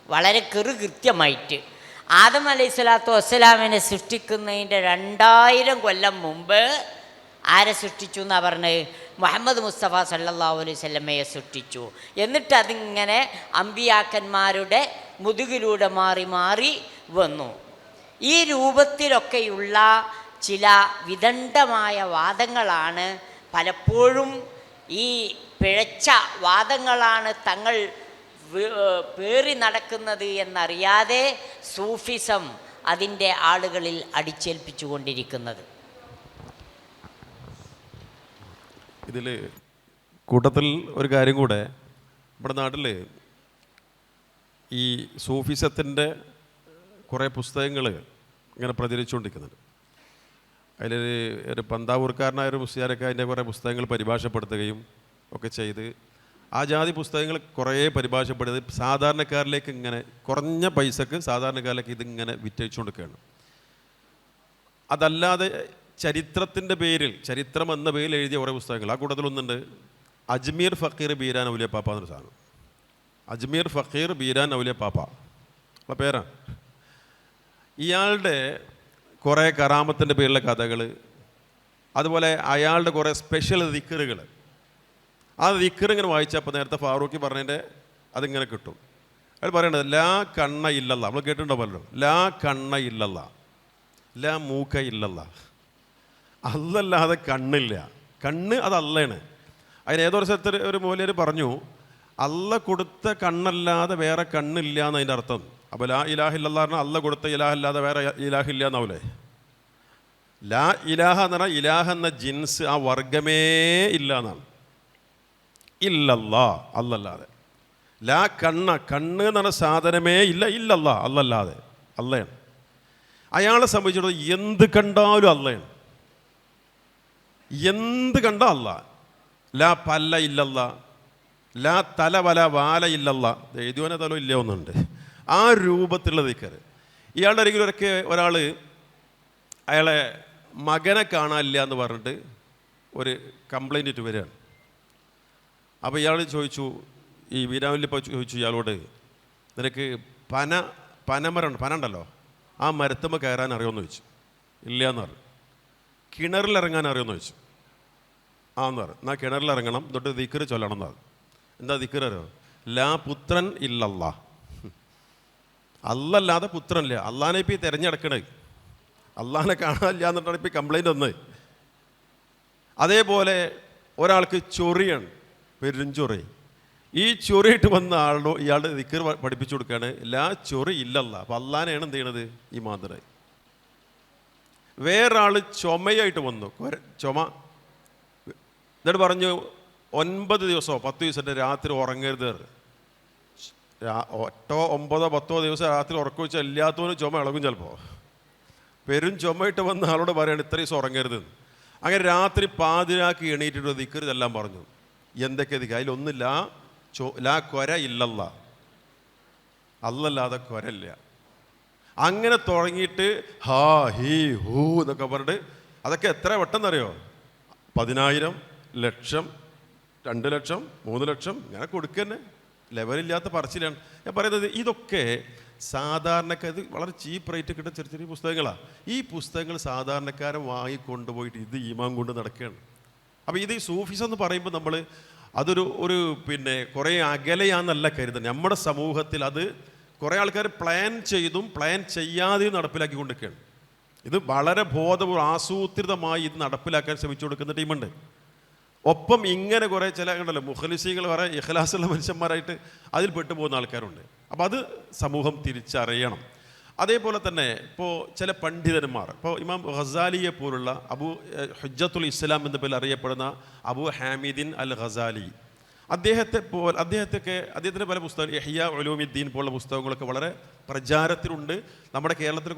വളരെ കൃത്യമായിട്ട്. ആദം അലൈഹി സ്വലാത്തു വസ്സലാമിനെ സൃഷ്ടിക്കുന്നതിൻ്റെ 2000 കൊല്ലം മുമ്പ് ആരെ സൃഷ്ടിച്ചു എന്നാ പറഞ്ഞത്? മുഹമ്മദ് മുസ്തഫ സല്ലല്ലാഹു അലൈഹി വസല്ലമയെ സൃഷ്ടിച്ചു. എന്നിട്ട് അതിങ്ങനെ അമ്പിയാക്കന്മാരുടെ മുതുകിലൂടെ മാറി മാറി വന്നു. ഈ രൂപത്തിലൊക്കെയുള്ള ചില വിദണ്ഡമായ വാദങ്ങളാണ് പലപ്പോഴും, ഈ പിഴച്ച വാദങ്ങളാണ് തങ്ങൾ പേറി നടക്കുന്നത് എന്നറിയാതെ സൂഫിസം അതിൻ്റെ ആളുകളിൽ അടിച്ചേൽപ്പിച്ചു കൊണ്ടിരിക്കുന്നത്. ഇതിൽ കൂട്ടത്തിൽ ഒരു കാര്യം കൂടെ, നമ്മുടെ നാട്ടിൽ ഈ സൂഫിസത്തിൻ്റെ കുറേ പുസ്തകങ്ങൾ ഇങ്ങനെ പ്രചരിച്ചുകൊണ്ടിരിക്കുന്നുണ്ട്. അതിൽ ഒരു പന്താവൂർക്കാരനായ ഒരു മുസ്ലിയാരൊക്കെ അതിൻ്റെ കുറേ പുസ്തകങ്ങൾ പരിഭാഷപ്പെടുത്തുകയും ഒക്കെ ചെയ്ത്, ആ ജാതി പുസ്തകങ്ങൾ കുറേ പരിഭാഷപ്പെടുത്തി സാധാരണക്കാരിലേക്ക് ഇങ്ങനെ കുറഞ്ഞ പൈസക്ക് സാധാരണക്കാരിലേക്ക് ഇതിങ്ങനെ വിറ്റഴിച്ചുകൊണ്ടിരിക്കുകയാണ്. അതല്ലാതെ ചരിത്രത്തിൻ്റെ പേരിൽ, ചരിത്രം എന്ന പേരിൽ എഴുതിയ കുറേ പുസ്തകങ്ങൾ, ആ കൂട്ടത്തിലൊന്നുണ്ട് അജ്മീർ ഫക്കീർ ബീരാൻ ഔലിയ പാപ്പ എന്നൊരു സാധനം. അജ്മീർ ഫക്കീർ ബീരാൻ ഔലിയ പാപ്പ ഉള്ള പേരാണ്. ഇയാളുടെ കുറേ കറാമത്തിൻ്റെ പേരിലുള്ള കഥകൾ, അതുപോലെ അയാളുടെ കുറേ സ്പെഷ്യൽ ദിക്കറുകൾ, ആ ദിക്കർ ഇങ്ങനെ വായിച്ചപ്പോൾ നേരത്തെ ഫാറൂഖി പറഞ്ഞതിൻ്റെ അതിങ്ങനെ കിട്ടും. അയാൾ പറയണത് ലാ കണ്ണ ഇല്ലല്ല, നമ്മൾ കേട്ടിട്ടുണ്ടോ പലരും, ലാ കണ്ണ ഇല്ലല്ല, ലാ മൂക്ക ഇല്ലല്ല, അല്ലല്ലാതെ കണ്ണില്ല, കണ്ണ് അത് അല്ലാണ്. അതിന് ഏതൊരു സ്ഥലത്ത് ഒരു മൂലർ പറഞ്ഞു, അല്ല കൊടുത്ത കണ്ണല്ലാതെ വേറെ കണ്ണില്ല എന്നതിൻ്റെ അർത്ഥം. അപ്പോൾ ലാ ഇലാഹില്ല പറഞ്ഞാൽ അല്ല കൊടുത്ത ഇലാഹല്ലാതെ വേറെ ഇലാഹില്ല എന്നാവൂലേ. ലാ ഇലാഹ എന്ന് പറഞ്ഞാൽ ഇലാഹ എന്ന ജിൻസ്, ആ വർഗമേ ഇല്ല എന്നാണ്. ഇല്ലല്ലാ, അല്ലല്ലാതെ. ലാ കണ്ണ, കണ്ണ് എന്ന് പറഞ്ഞ സാധനമേ ഇല്ല, ഇല്ലല്ല, അല്ലല്ലാതെ, അല്ലയാണ്. അയാളെ സംബന്ധിച്ചിടത്തോളം എന്ത് കണ്ടാലും അല്ലയാണ്, എന്ത് കണ്ടാൽ അല്ല. ലാ പല്ല ഇല്ലല്ല, ലാ തല വല വാല ഇല്ലല്ല, എഴുതിയോനെ തലോ ഇല്ല ഒന്നുണ്ട്. ആ രൂപത്തിലുള്ള ദിക്കർ. ഇയാളുടെ അരികിലൊക്കെ ഒരാൾ അയാളെ മകനെ കാണാനില്ല എന്ന് പറഞ്ഞിട്ട് ഒരു കംപ്ലൈൻറ്റ് ഇട്ട് വരികയാണ്. അപ്പോൾ ഇയാൾ ചോദിച്ചു, ഈ വീരാവല്ലിപ്പോൾ ചോദിച്ചു ഇയാളോട്, നിനക്ക് പനമരം ഉണ്ടല്ലോ, ആ മരത്തുമ്പോൾ കയറാൻ അറിയുമെന്ന് ചോദിച്ചു. ഇല്ല എന്ന് പറഞ്ഞു. കിണറിലിറങ്ങാൻ അറിയുമെന്ന് ചോദിച്ചു. ആ എന്ന് പറഞ്ഞു. എന്നാൽ കിണറിലിറങ്ങണം, എന്നിട്ട് ദിക്കർ ചൊല്ലണം എന്ന് പറഞ്ഞു. എന്താ ദിക്കർ അറിയോ? ലാ പുത്രൻ ഇല്ലല്ലാ, അല്ലല്ലാതെ പുത്രനില്ല. അള്ളാനെ ഇപ്പോൾ ഈ തിരഞ്ഞെടുക്കണേ, അള്ളാനെ കാണാനില്ല എന്നിട്ടാണ് ഇപ്പോൾ ഈ കംപ്ലൈൻറ്റ് വന്നത്. അതേപോലെ ഒരാൾക്ക് ചൊറിയാണ്, പെരുഞ്ചൊറി. ഈ ചൊറിയിട്ട് വന്ന ആളോ ഇയാളുടെ ദിക്കർ പഠിപ്പിച്ചു കൊടുക്കുകയാണ്, ലാ ചൊറി ഇല്ലല്ല. അപ്പം അള്ളാനെയാണ് എന്ത് ചെയ്യണത്? ഈ മാതിരി. വേറൊരാൾ ചുമയായിട്ട് വന്നു, ചുമ. എന്നിട്ട് പറഞ്ഞു 9 ദിവസമോ 10 ദിവസത്തെ രാത്രി ഉറങ്ങരുത്. 8 9 10 ദിവസം രാത്രി ഉറക്കം വെച്ചാൽ എല്ലാത്തവനും ചുമ ഇളകും. ചിലപ്പോൾ പെരും ചുമയിട്ട് വന്ന ആളോട് പറയാണ് ഇത്ര ദിവസം ഉറങ്ങരുത്. അങ്ങനെ രാത്രി പാതിരാക്കി എണീറ്റിട്ട് ദിക്കർ ഇതെല്ലാം പറഞ്ഞു. എന്തൊക്കെ ദിക്കർ? അതിലൊന്നില്ല ലാ കൊര ഇല്ലല്ല, അല്ലല്ലാതെ കൊരല്ല. അങ്ങനെ തുടങ്ങിയിട്ട് ഹാ ഹീ ഹൂ എന്നൊക്കെ പറഞ്ഞിട്ട് അതൊക്കെ എത്ര വട്ടെന്നറിയോ? 10,000, ലക്ഷം, 2 ലക്ഷം, 3 ലക്ഷം ഇങ്ങനെ കൊടുക്കന്നെ. ലെവലില്ലാത്ത പറച്ചിലാണ് ഞാൻ പറയുന്നത്. ഇതൊക്കെ സാധാരണക്കാർ, ഇത് വളരെ ചീപ്പ് റേറ്റ് കിട്ടുന്ന ചെറിയ ചെറിയ പുസ്തകങ്ങളാണ്. ഈ പുസ്തകങ്ങൾ സാധാരണക്കാരൻ വാങ്ങിക്കൊണ്ടുപോയിട്ട് ഇത് ഈമാൻ കൊണ്ട് നടക്കുകയാണ്. അപ്പോൾ ഇത് ഈ സൂഫിസം എന്ന് പറയുമ്പോൾ നമ്മൾ അതൊരു പിന്നെ കുറേ അകലെയാണെന്നല്ല കരുതുന്നത്. നമ്മുടെ സമൂഹത്തിൽ അത് കുറേ ആൾക്കാർ പ്ലാൻ ചെയ്തും പ്ലാൻ ചെയ്യാതെയും നടപ്പിലാക്കിക്കൊണ്ടിരിക്കുകയാണ്. ഇത് വളരെ ബോധപൂർവ്വം ആസൂത്രിതമായി ഇത് നടപ്പിലാക്കാൻ ശ്രമിച്ചു കൊടുക്കുന്ന ടീമുണ്ട്. ഒപ്പം ഇങ്ങനെ കുറേ ചില ഉണ്ടല്ലോ മുഖലിസികൾ, കുറേ ഇഖ്ലാസുള്ള മനുഷ്യന്മാരായിട്ട് അതിൽ പെട്ടുപോകുന്ന ആൾക്കാരുണ്ട്. അപ്പോൾ അത് സമൂഹം തിരിച്ചറിയണം. അതേപോലെ തന്നെ ഇപ്പോൾ ചില പണ്ഡിതന്മാർ, ഇപ്പോൾ ഇമാം ഖസാലിയെ പോലുള്ള ഹുജ്ജത്തുൽ ഇസ്ലാം എന്ന പേരിൽ അറിയപ്പെടുന്ന അബു ഹാമിദിൻ അൽ ഖസാലി, അദ്ദേഹത്തിൻ്റെ പല പുസ്തകങ്ങൾ, ഇഹ്യാ ഉലൂമിദ്ദീൻ പോലുള്ള പുസ്തകങ്ങളൊക്കെ വളരെ പ്രചാരത്തിലുണ്ട്. നമ്മുടെ കേരളത്തിൽ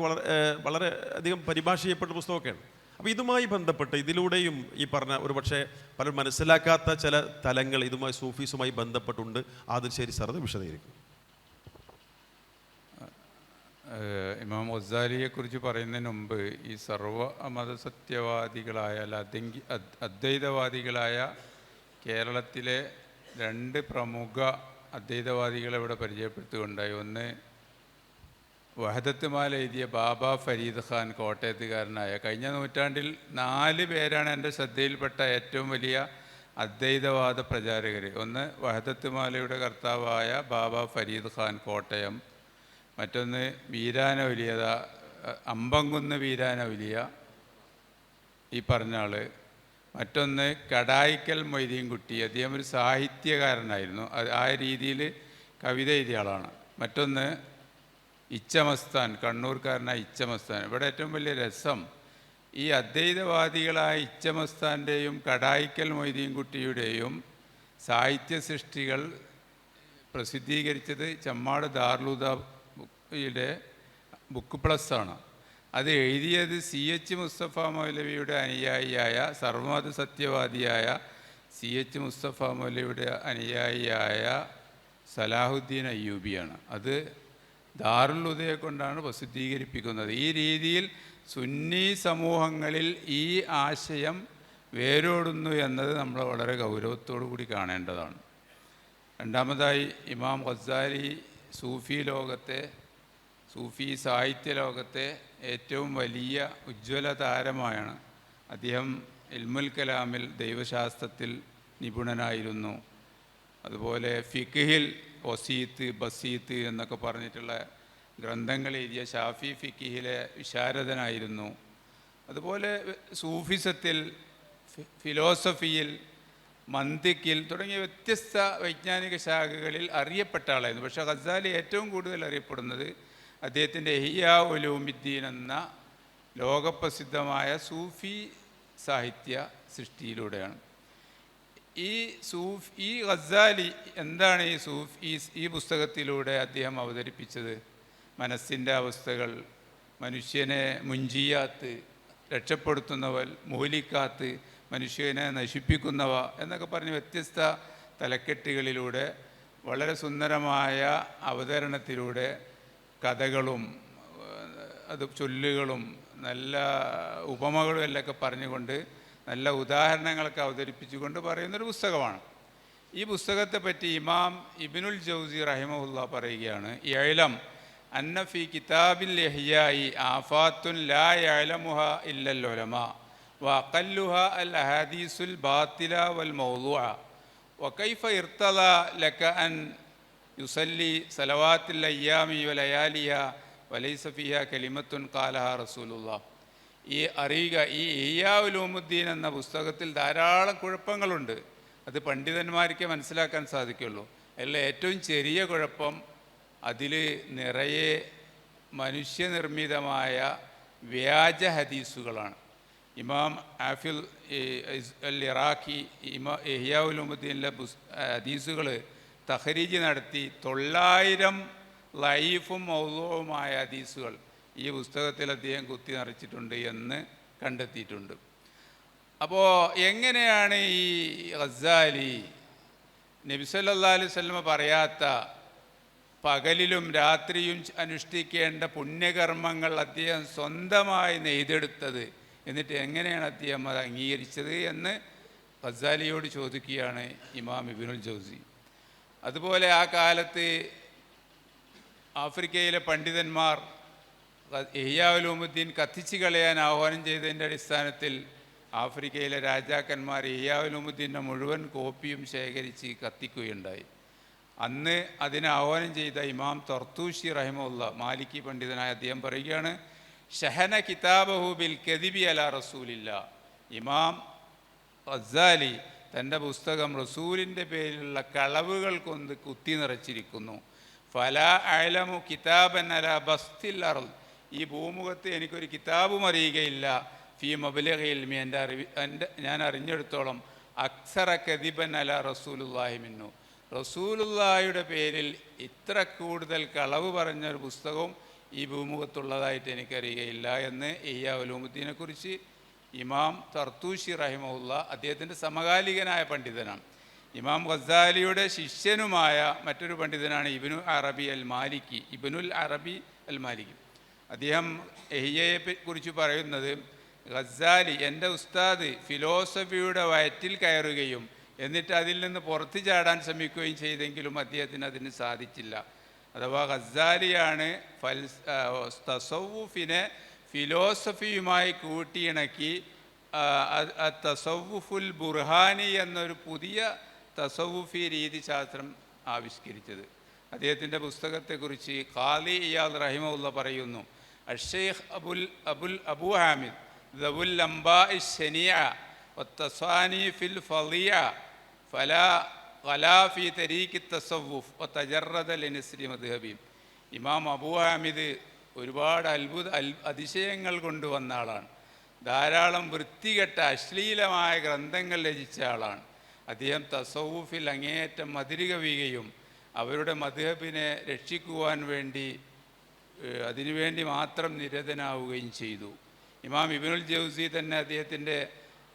വളരെ അധികം പരിഭാഷ ചെയ്യപ്പെട്ട പുസ്തകമൊക്കെയാണ്. അപ്പോൾ ഇതുമായി ബന്ധപ്പെട്ട് ഇതിലൂടെയും ഈ പറഞ്ഞ ഒരു പക്ഷേ പലരും മനസ്സിലാക്കാത്ത ചില തലങ്ങൾ ഇതുമായി സൂഫീസുമായി ബന്ധപ്പെട്ടുണ്ട്. അതിൽ ശരി സാർ വിശദീകരിക്കും. ഇമാം ഗസാലിയെക്കുറിച്ച് പറയുന്നതിന് മുമ്പ് ഈ സർവ മതസത്യവാദികളായ അദ്വൈതവാദികളായ കേരളത്തിലെ 2 പ്രമുഖ അദ്വൈതവാദികളെ ഇവിടെ പരിചയപ്പെടുത്തുകയുണ്ടായി. ഒന്ന് വഹദത്ത് മാല എഴുതിയ ബാബ ഫരീദ് ഖാൻ കോട്ടയത്തുകാരനായ, കഴിഞ്ഞ നൂറ്റാണ്ടിൽ 4 പേരാണ് എൻ്റെ ശ്രദ്ധയിൽപ്പെട്ട ഏറ്റവും വലിയ അദ്വൈതവാദ പ്രചാരകർ. ഒന്ന് വഹദത്ത് മാലയുടെ കർത്താവായ ബാബ ഫരീദ് ഖാൻ കോട്ടയം, മറ്റൊന്ന് വീരാനൗലിയ അമ്പംകുന്ന് വീരാനൗലിയ ഈ പറഞ്ഞ ആൾ, മറ്റൊന്ന് കടായിക്കൽ മൊയ്തീൻകുട്ടി, അദ്ദേഹം ഒരു സാഹിത്യകാരനായിരുന്നു, ആ രീതിയിൽ കവിത എഴുതിയ ആളാണ്. മറ്റൊന്ന് ഇച്ചമസ്താൻ, കണ്ണൂർക്കാരനായ ഇച്ചമസ്താൻ. ഇവിടെ ഏറ്റവും വലിയ രസം, ഈ അദ്വൈതവാദികളായ ഇച്ചമസ്താൻ്റെയും കടായിക്കൽ മൊയ്തീൻകുട്ടിയുടെയും സാഹിത്യ സൃഷ്ടികൾ പ്രസിദ്ധീകരിച്ചത് ചെമ്മാട് ദാറുൽഹുദയുടെ ബുക്ക് പ്ലസ് ആണ്. അത് എഴുതിയത് CH മുസ്തഫ മൗലവിയുടെ അനുയായിയായ, സർവമത സത്യവാദിയായ CH മുസ്തഫ മൗലവിയുടെ അനുയായിയായ സലാഹുദ്ദീൻ അയ്യൂബിയാണ്. അത് ദാറുൽഹുദയെ കൊണ്ടാണ് പ്രസിദ്ധീകരിപ്പിക്കുന്നത്. ഈ രീതിയിൽ സുന്നി സമൂഹങ്ങളിൽ ഈ ആശയം വേരോടുന്നു എന്നത് നമ്മൾ വളരെ ഗൗരവത്തോടു കൂടി കാണേണ്ടതാണ്. രണ്ടാമതായി ഇമാം ഗസാലി സൂഫി സാഹിത്യ ലോകത്തെ ഏറ്റവും വലിയ ഉജ്ജ്വല താരമാണ്. അദ്ദേഹം ഇൽമുൽ കലാമിൽ, ദൈവശാസ്ത്രത്തിൽ നിപുണനായിരുന്നു. അതുപോലെ ഫിഖ്ഹിൽ വസീത്ത്, ബസീത്ത് എന്നൊക്കെ പറഞ്ഞിട്ടുള്ള ഗ്രന്ഥങ്ങൾ എഴുതിയ ഷാഫി ഫിഖ്ഹിലെ വിശാരദനായിരുന്നു. അതുപോലെ സൂഫിസത്തിൽ, ഫിലോസഫിയിൽ, മന്തിക്കിൽ തുടങ്ങിയ വ്യത്യസ്ത വൈജ്ഞാനിക ശാഖകളിൽ അറിയപ്പെട്ട ആളായിരുന്നു. പക്ഷേ ഗസാലി ഏറ്റവും കൂടുതൽ അറിയപ്പെടുന്നത് അദ്ദേഹത്തിൻ്റെ ഇഹ്യാ ഉലൂമുദ്ദീൻ എന്ന ലോകപ്രസിദ്ധമായ സൂഫി സാഹിത്യ സൃഷ്ടിയിലൂടെയാണ്. ഈ ഗസാലി എന്താണ് ഈ പുസ്തകത്തിലൂടെ അദ്ദേഹം അവതരിപ്പിച്ചത്? മനസ്സിൻ്റെ അവസ്ഥകൾ, മനുഷ്യനെ മുഞ്ചിയാത്ത്, രക്ഷപ്പെടുത്തുന്നവൽ, മൂലിക്കാത്ത്, മനുഷ്യനെ നശിപ്പിക്കുന്നവ എന്നൊക്കെ പറഞ്ഞ് വ്യത്യസ്ത തലക്കെട്ടുകളിലൂടെ വളരെ സുന്ദരമായ അവതരണത്തിലൂടെ കഥകളും അത് ചൊല്ലുകളും നല്ല ഉപമകളും എല്ലൊക്കെ പറഞ്ഞുകൊണ്ട് നല്ല ഉദാഹരണങ്ങളൊക്കെ അവതരിപ്പിച്ചുകൊണ്ട് പറയുന്നൊരു പുസ്തകമാണ്. ഈ പുസ്തകത്തെ പറ്റി ഇമാം ഇബ്നുൽ ജൗസി റഹിമഹുല്ലാ പറയുകയാണ്, യഅലം അന്ന ഫി കിതാബിൽ ഇഹ്യാഇ ആഫാത്തുൻ ലാ യഅലമുഹ ഇല്ലൽ ഉലമാ വഅഖല്ലുഹ അൽ അഹാദീസുൽ ബാത്തില വൽ മൗദൂഅ വകൈഫ ഇർതദാ ലക അൻ യുസല്ലി സലവാത്തുൽ അയ്യാമി വലയാലിയ വലൈസ ഫിഹാ കലിമത്തുൻ ഖാലഹ റസൂലുള്ളാഹ്. ഈ അറിയുക, ഈ ഇഹ്യാ ഉലൂമുദ്ദീൻ എന്ന പുസ്തകത്തിൽ ധാരാളം കുഴപ്പങ്ങളുണ്ട്. അത് പണ്ഡിതന്മാർക്ക് മനസ്സിലാക്കാൻ സാധിക്കുള്ളൂ. അതിൽ ഏറ്റവും ചെറിയ കുഴപ്പം, അതിൽ നിറയെ മനുഷ്യനിർമ്മിതമായ വ്യാജ ഹദീസുകളാണ്. ഇമാം ആഫിൽ അൽ ഇറാഖി ഇഹ്യാ ഉലൂമുദ്ദീനിലെ ഹദീസുകൾ തഖ്രീജ് നടത്തി 900 ലൈഫും മൗദൂഉമായ ഹദീസുകൾ ഈ പുസ്തകത്തിൽ അദ്ദേഹം കുത്തി നിറച്ചിട്ടുണ്ട് എന്ന് കണ്ടെത്തിയിട്ടുണ്ട്. അപ്പോൾ എങ്ങനെയാണ് ഈ ഗസാലി നബി സല്ലല്ലാഹു അലൈഹി വസല്ലം പറയാത്ത പകലിലും രാത്രിയും അനുഷ്ഠിക്കേണ്ട പുണ്യകർമ്മങ്ങൾ അദ്ദേഹം സ്വന്തമായി നെയ്തെടുത്തത്, എന്നിട്ട് എങ്ങനെയാണ് അദ്ദേഹം അത് അംഗീകരിച്ചത് എന്ന് ഗസാലിയോട് ചോദിക്കുകയാണ് ഇമാം ഇബ്നുൽ ജൗസി. അതുപോലെ ആ കാലത്ത് ആഫ്രിക്കയിലെ പണ്ഡിതന്മാർ ഇഹ്യാ ഉലൂമുദ്ദീൻ കത്തിച്ചു കളയാൻ ആഹ്വാനം ചെയ്തതിൻ്റെ അടിസ്ഥാനത്തിൽ ആഫ്രിക്കയിലെ രാജാക്കന്മാർ ഇഹ്യാ ഉലൂമുദ്ദീൻ്റെ മുഴുവൻ കോപ്പിയും ശേഖരിച്ച് കത്തിക്കുകയുണ്ടായി. അന്ന് അതിനെ ആഹ്വാനം ചെയ്ത ഇമാം തർത്തൂഷി റഹിമഹുല്ലാ, മാലിക്കി പണ്ഡിതനായ അദ്ദേഹം പറയുകയാണ്, ഷഹന കിതാബഹു ബിൽ കദിബി അലാ റസൂലില്ലാ. ഇമാം ഗസാലി തൻ്റെ പുസ്തകം റസൂലിൻ്റെ പേരിലുള്ള കളവുകൾ കൊണ്ട് കുത്തി നിറച്ചിരിക്കുന്നു. ഫലാ അഅലമു കിതാബൻ അലാ ബസ്തിൽ അർള്. ഈ ഭൂമുഖത്ത് എനിക്കൊരു കിതാബും അറിയുകയില്ല. ഫീ മബ്ലഗി ഇൽമി, ഞാൻ അറിഞ്ഞെടുത്തോളം അക്സറ കദിബൻ അലാ റസൂലുള്ളാഹി മിന്നു. റസൂലുള്ളാഹിയുടെ പേരിൽ ഇത്ര കൂടുതൽ കളവ് പറഞ്ഞൊരു പുസ്തകവും ഈ ഭൂമുഖത്തുള്ളതായിട്ട് എനിക്കറിയുകയില്ല എന്ന് ഇഹ്യാ ഉലൂമുദ്ദീനെ കുറിച്ച് ഇമാം തർത്തൂഷി റഹിമഹുല്ലാ, അദ്ദേഹത്തിൻ്റെ സമകാലികനായ പണ്ഡിതനാണ്. ഇമാം ഗസാലിയുടെ ശിഷ്യനുമായ മറ്റൊരു പണ്ഡിതനാണ് ഇബ്നുൽ അറബി അൽ മാലിക്കി. അദ്ദേഹം ഇഹ്യയെ കുറിച്ച് പറയുന്നത്, ഗസാലി എൻ്റെ ഉസ്താദ് ഫിലോസഫിയുടെ വയറ്റിൽ കയറുകയും എന്നിട്ട് അതിൽ നിന്ന് പുറത്തു ചാടാൻ ശ്രമിക്കുകയും ചെയ്തെങ്കിലും അദ്ദേഹത്തിന് അതിന് സാധിച്ചില്ല. അഥവാ ഗസാലിയാണ് തസവുഫിനെ ഫിലോസഫിയുമായി കൂട്ടിയിണക്കി തസവുഫുൽ ബുർഹാനി എന്നൊരു പുതിയ തസവുഫി രീതിശാസ്ത്രം ആവിഷ്കരിച്ചത്. അദ്ദേഹത്തിൻ്റെ പുസ്തകത്തെക്കുറിച്ച് ഖാലി ഇയാദ് റഹിമഹുല്ല പറയുന്നു, അഷേഖ് അബു ഹാമിദ് ദവുൽ ലംബാ ശനിയ വത്തസാനി ഫിൽ ഫളിയ ഫലാ ഖലാ ഫി തരീഖി തസവുഫ് വതജറദ ലിനസ്രി മദ്ഹബി. ഇമാം അബൂ ഹാമിദ് ഒരുപാട് അതിശയങ്ങൾ കൊണ്ടുവന്ന ആളാണ്. ധാരാളം വൃത്തികെട്ട അശ്ലീലമായ ഗ്രന്ഥങ്ങൾ രചിച്ച ആളാണ്. അദ്ദേഹം തസവുഫിൽ അങ്ങേയറ്റം മതിരുകവിയുകയും അവരുടെ മദ്ഹബിനെ രക്ഷിക്കുവാൻ വേണ്ടി അതിനുവേണ്ടി മാത്രം നിരതനാവുകയും ചെയ്തു. ഇമാം ഇബ്നുൽ ജൗസി തന്നെ അദ്ദേഹത്തിൻ്റെ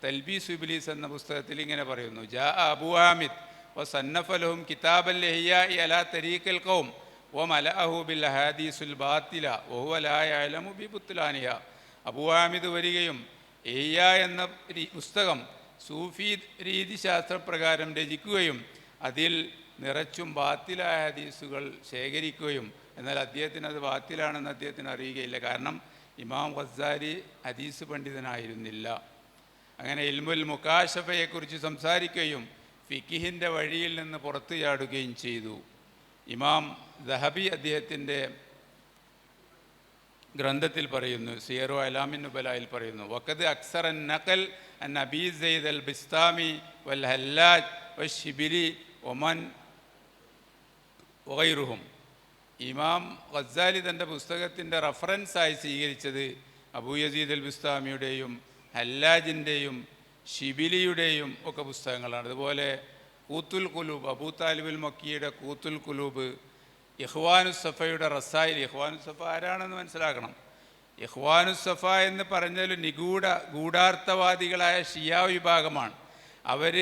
തൽബീസ് ഇബ്ലീസ് എന്ന പുസ്തകത്തിൽ ഇങ്ങനെ പറയുന്നു, ജാ അബൂ ഹാമിദ് വസന്നഫ ലഹും കിതാബൽ ഇഹ്യാഇ അലാ തരീഖിൽ ഖൗം വമലഅഹു ബിൽ അഹാദീസുൽ ബാത്തില വഹുവ ലാ യഅലമു ബിബുത്ലാനിഹ. അബൂ ഹാമിദ് വരികയും ഇഹ്യാ എന്ന പുസ്തകം സൂഫി രീതിശാസ്ത്രപ്രകാരം രചിക്കുകയും അതിൽ നിറച്ചും ബാത്തിലായ ഹദീസുകൾ ശേഖരിക്കുകയും, എന്നാൽ അദ്ദേഹത്തിന് അത് ബാത്തിലാണെന്ന് അദ്ദേഹത്തിന് അറിയുകയില്ല. കാരണം ഇമാം ഗസാലി ഹദീസ് പണ്ഡിതനായിരുന്നില്ല. അങ്ങനെ ഇൽമുൽ മുകാശഫയെക്കുറിച്ച് സംസാരിക്കുകയും ഫിഖിഹിൻ്റെ വഴിയിൽ നിന്ന് പുറത്തു ചാടുകയും ചെയ്തു. ഇമാം ദഹബി അദ്ദേഹത്തിൻ്റെ ഗ്രന്ഥത്തിൽ പറയുന്നു, സിയറു അലാമിൻ നുബലായിൽ പറയുന്നു, വഖദ് അക്സറൻ നഖൽ അൻ അബീ സയ്യിദ് അൽ ബിസ്താമി വൽ ഹല്ലാജ് വശിബിലി ഒമൻ വഗൈറുഹും. ഇമാം ഗസാലി തൻ്റെ പുസ്തകത്തിൻ്റെ റഫറൻസായി സ്വീകരിച്ചത് അബൂ യസീദ് അൽ ബിസ്താമിയുടെയും ഹല്ലാജിൻ്റെയും ഷിബിലിയുടെയും ഒക്കെ പുസ്തകങ്ങളാണ്. അതുപോലെ കൂത്തുൽ കുലൂബ്, അബൂ താലിബുൽ മക്കിയുടെ കൂത്തുൽ കുലൂബ്, ഇഖ്വാനുസ്സഫയുടെ റസായിൽ. ഇഖ്വാനുസ്സഫ ആരാണെന്ന് മനസ്സിലാക്കണം. ഇഖ്വാനുസ്സഫ എന്ന് പറഞ്ഞാൽ ഗൂഢാർത്ഥവാദികളായ ഷിയാ വിഭാഗമാണ്. അവർ